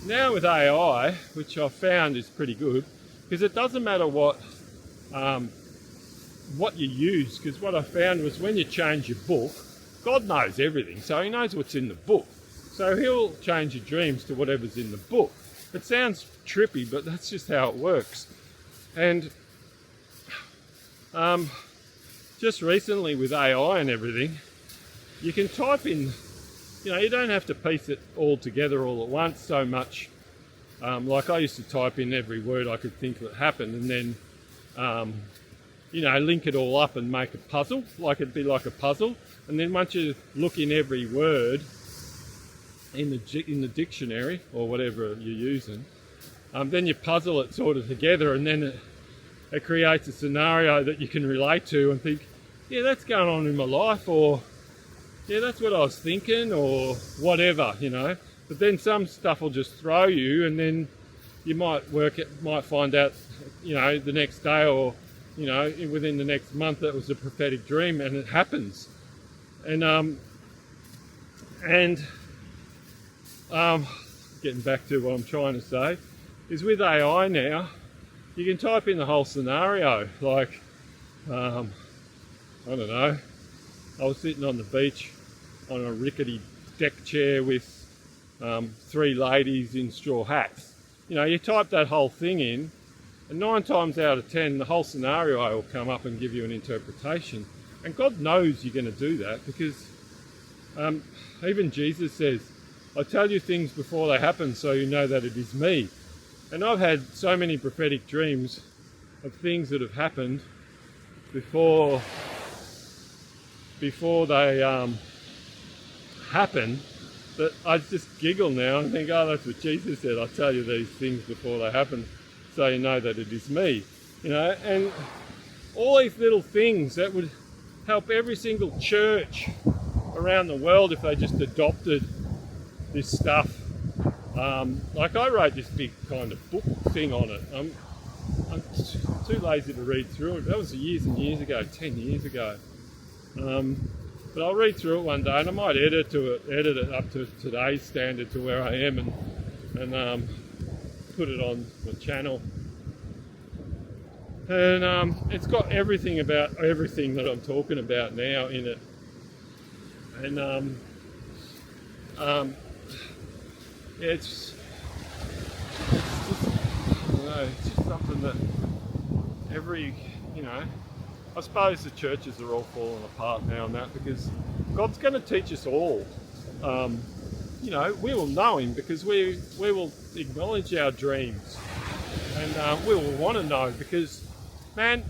now with AI, which I found is pretty good, because it doesn't matter what you use, because what I found was when you change your book, God knows everything, so he knows what's in the book. So he'll change your dreams to whatever's in the book. It sounds trippy, but that's just how it works. And just recently with AI and everything, you can type in, you don't have to piece it all together all at once so much. Like I used to type in every word I could think that happened, and then, link it all up and make a puzzle, like it'd be like a puzzle. And then once you look in every word in the dictionary or whatever you're using, then you puzzle it sort of together, and then it creates a scenario that you can relate to and think, yeah, that's going on in my life, or yeah, that's what I was thinking, or whatever, But then some stuff will just throw you, and then you might find out, the next day, or within the next month, that was a prophetic dream, and it happens. And getting back to what I'm trying to say, is with AI now, you can type in the whole scenario. Like, I don't know, I was sitting on the beach on a rickety deck chair with 3 ladies in straw hats. You type that whole thing in, and 9 times out of 10, the whole scenario will come up and give you an interpretation. And God knows you're going to do that, because even Jesus says, I tell you things before they happen so you know that it is me. And I've had so many prophetic dreams of things that have happened before they happen, that I just giggle now and think, oh, that's what Jesus said. I tell you these things before they happen so you know that it is me. And all these little things that would help every single church around the world if they just adopted this stuff. Like I wrote this big kind of book thing on it. I'm too lazy to read through it. That was years and years ago, 10 years ago. But I'll read through it one day, and I might edit it up to today's standard, to where I am, and put it on the channel. And it's got everything about everything that I'm talking about now in it. And it's just something that I suppose the churches are all falling apart now and that, because God's going to teach us all. We will know Him because we will acknowledge our dreams, and we will want to know, because, man,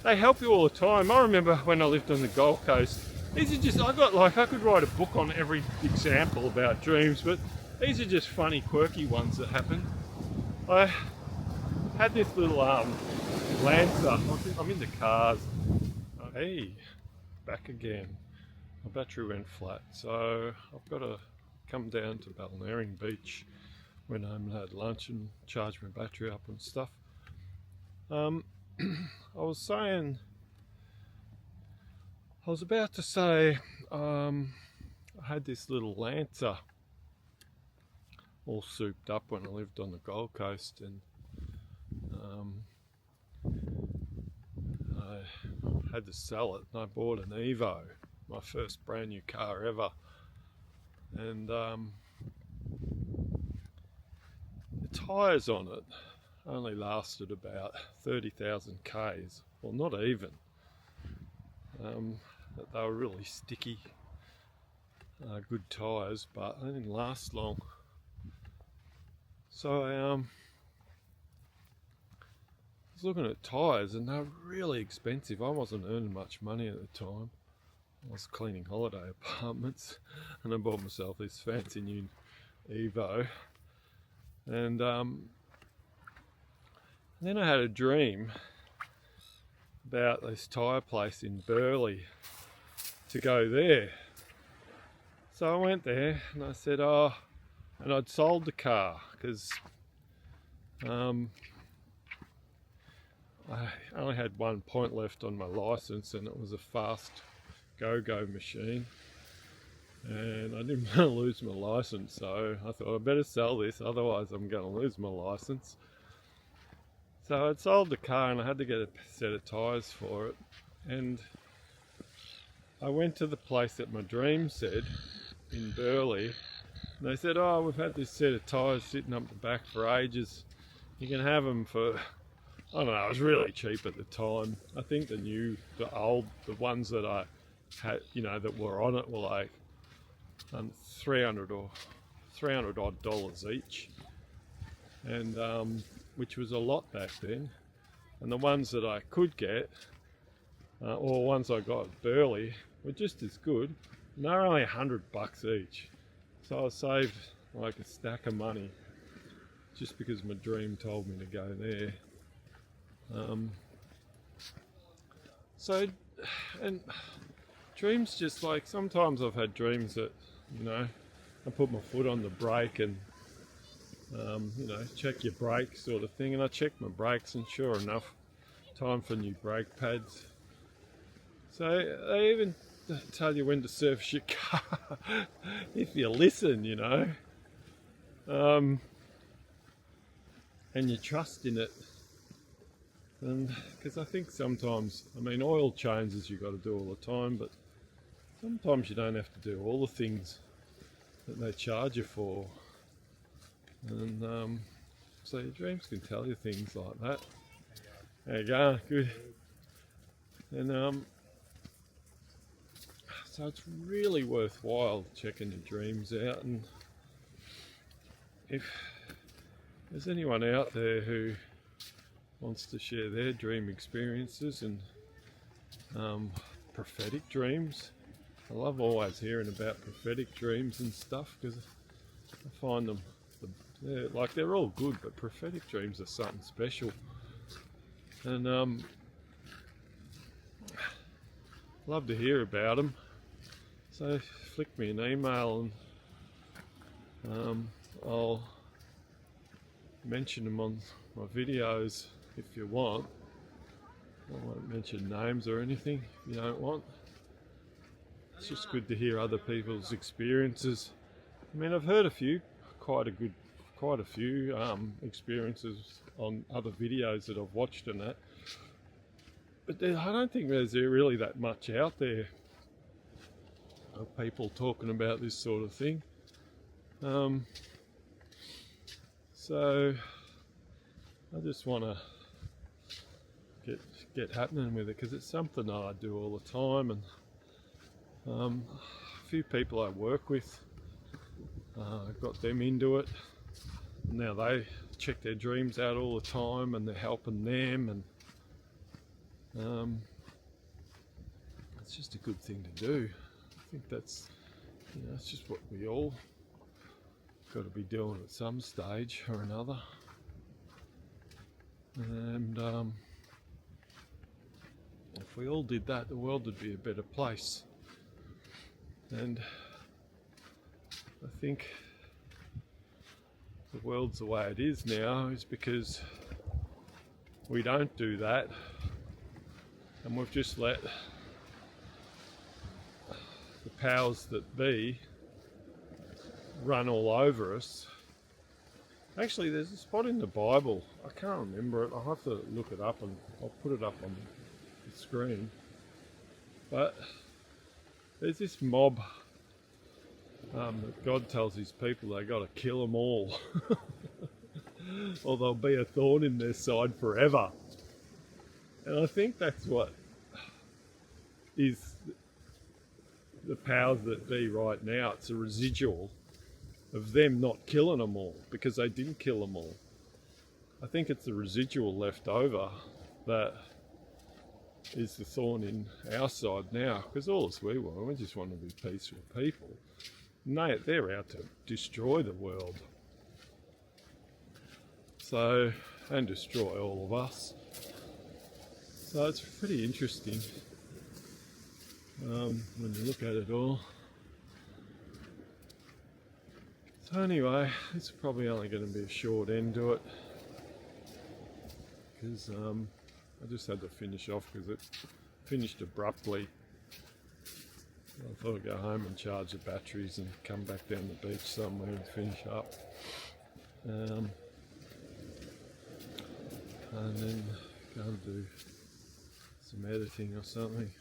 they help you all the time. I remember when I lived on the Gold Coast, these are just, I could write a book on every example about dreams, but these are just funny, quirky ones that happen. I had this little Lancer. I'm in the cars. Hey, back again. My battery went flat, so I've got to come down to Balnarring Beach when I'm had lunch and charge my battery up and stuff. I was about to say, I had this little Lancer all souped up when I lived on the Gold Coast, and I had to sell it, and I bought an Evo, my first brand new car ever, and the tyres on it only lasted about 30,000 Ks, well, not even. They were really sticky, good tyres, but they didn't last long. So I was looking at tyres, and they're really expensive. I wasn't earning much money at the time. I was cleaning holiday apartments, and I bought myself this fancy new Evo. And then I had a dream about this tyre place in Burleigh, to go there. So I went there, and I said, and I'd sold the car, because I only had 1 point left on my license, and it was a fast go-go machine, and I didn't want to lose my license, so I thought I better sell this, otherwise I'm going to lose my license. So I'd sold the car, and I had to get a set of tyres for it, and I went to the place that my dream said in Burleigh, and they said, we've had this set of tyres sitting up the back for ages. You can have them for I don't know, it was really cheap at the time. I think the ones that I had, you know, that were on it were like 300 odd dollars each, and which was a lot back then. And the ones that I could get, or ones I got at Burley, were just as good, and they were only $100 each. So I saved like a stack of money just because my dream told me to go there. So, and dreams, just like sometimes I've had dreams that, you know, I put my foot on the brake and, you know, check your brake sort of thing, and I checked my brakes, and sure enough, time for new brake pads. So they even tell you when to service your car if you listen, you know, and you trust in it. And because I think sometimes, I mean, oil changes you got to do all the time, but sometimes you don't have to do all the things that they charge you for. And so your dreams can tell you things like that. There you go, good. And so it's really worthwhile checking your dreams out. And if there's anyone out there who wants to share their dream experiences and prophetic dreams, I love always hearing about prophetic dreams and stuff, because I find them, they're all good, but prophetic dreams are something special. And love to hear about them. So flick me an email, and I'll mention them on my videos if you want. I won't mention names or anything if you don't want. It's just good to hear other people's experiences. I mean, I've heard quite a few experiences on other videos that I've watched and that. But I don't think there's really that much out there of people talking about this sort of thing. So I just want to get happening with it, because it's something that I do all the time. And a few people I work with, I got them into it. Now they check their dreams out all the time, and they're helping them, and it's just a good thing to do. I think that's, you know, it's just what we all got to be doing at some stage or another. And if we all did that, the world would be a better place. And I think the world's the way it is now is because we don't do that, and we've just let the powers that be run all over us. Actually, there's a spot in the Bible, I can't remember it, I'll have to look it up and I'll put it up on the screen, but there's this mob that God tells his people they got to kill them all or they'll be a thorn in their side forever. And I think that's what is the powers that be right now. It's a residual of them not killing them all, because they didn't kill them all. I think it's the residual left over that is the thorn in our side now, because all we just want to be peaceful people. And they're out to destroy the world. So, and destroy all of us. So it's pretty interesting when you look at it all. So anyway, it's probably only going to be a short end to it, because I just had to finish off because it finished abruptly. I thought I'd go home and charge the batteries and come back down the beach somewhere and finish up. And then go and do some editing or something.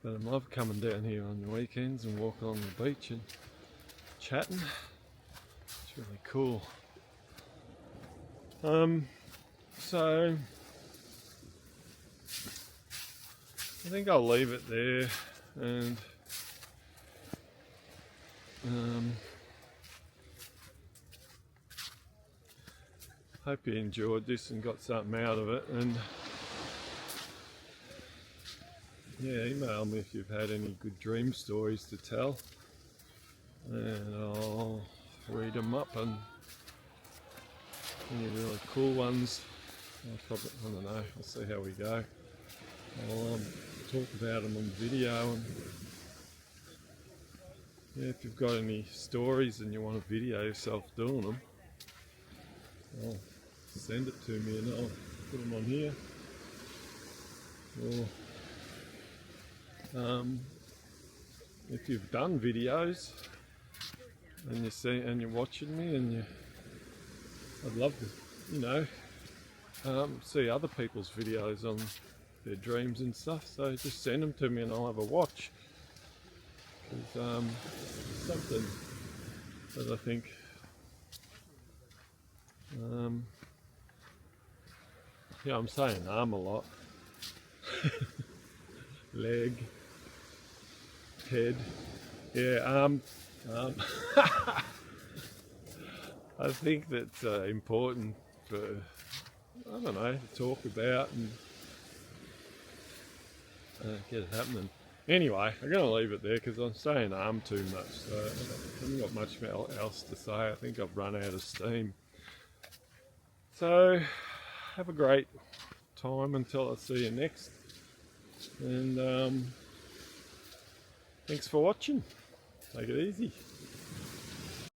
But I love coming down here on the weekends and walking along the beach and chatting. It's really cool. So I think I'll leave it there, and hope you enjoyed this and got something out of it. And yeah, email me if you've had any good dream stories to tell, and I'll read them up, and any really cool ones I don't know, I'll see how we go. I'll talk about them on video, and yeah, if you've got any stories and you want to video yourself doing them, I'll send it to me and I'll put them on here. Or if you've done videos and you're watching me, and I'd love to, see other people's videos on their dreams and stuff. So just send them to me and I'll have a watch. Because something that I think yeah, I'm saying arm a lot. Leg, head, yeah, arm. I think that's important for, I don't know, to talk about and get it happening. Anyway, I'm going to leave it there because I'm saying arm too much, so I haven't got much else to say. I think I've run out of steam. So, have a great time until I see you next. And thanks for watching. Take it easy.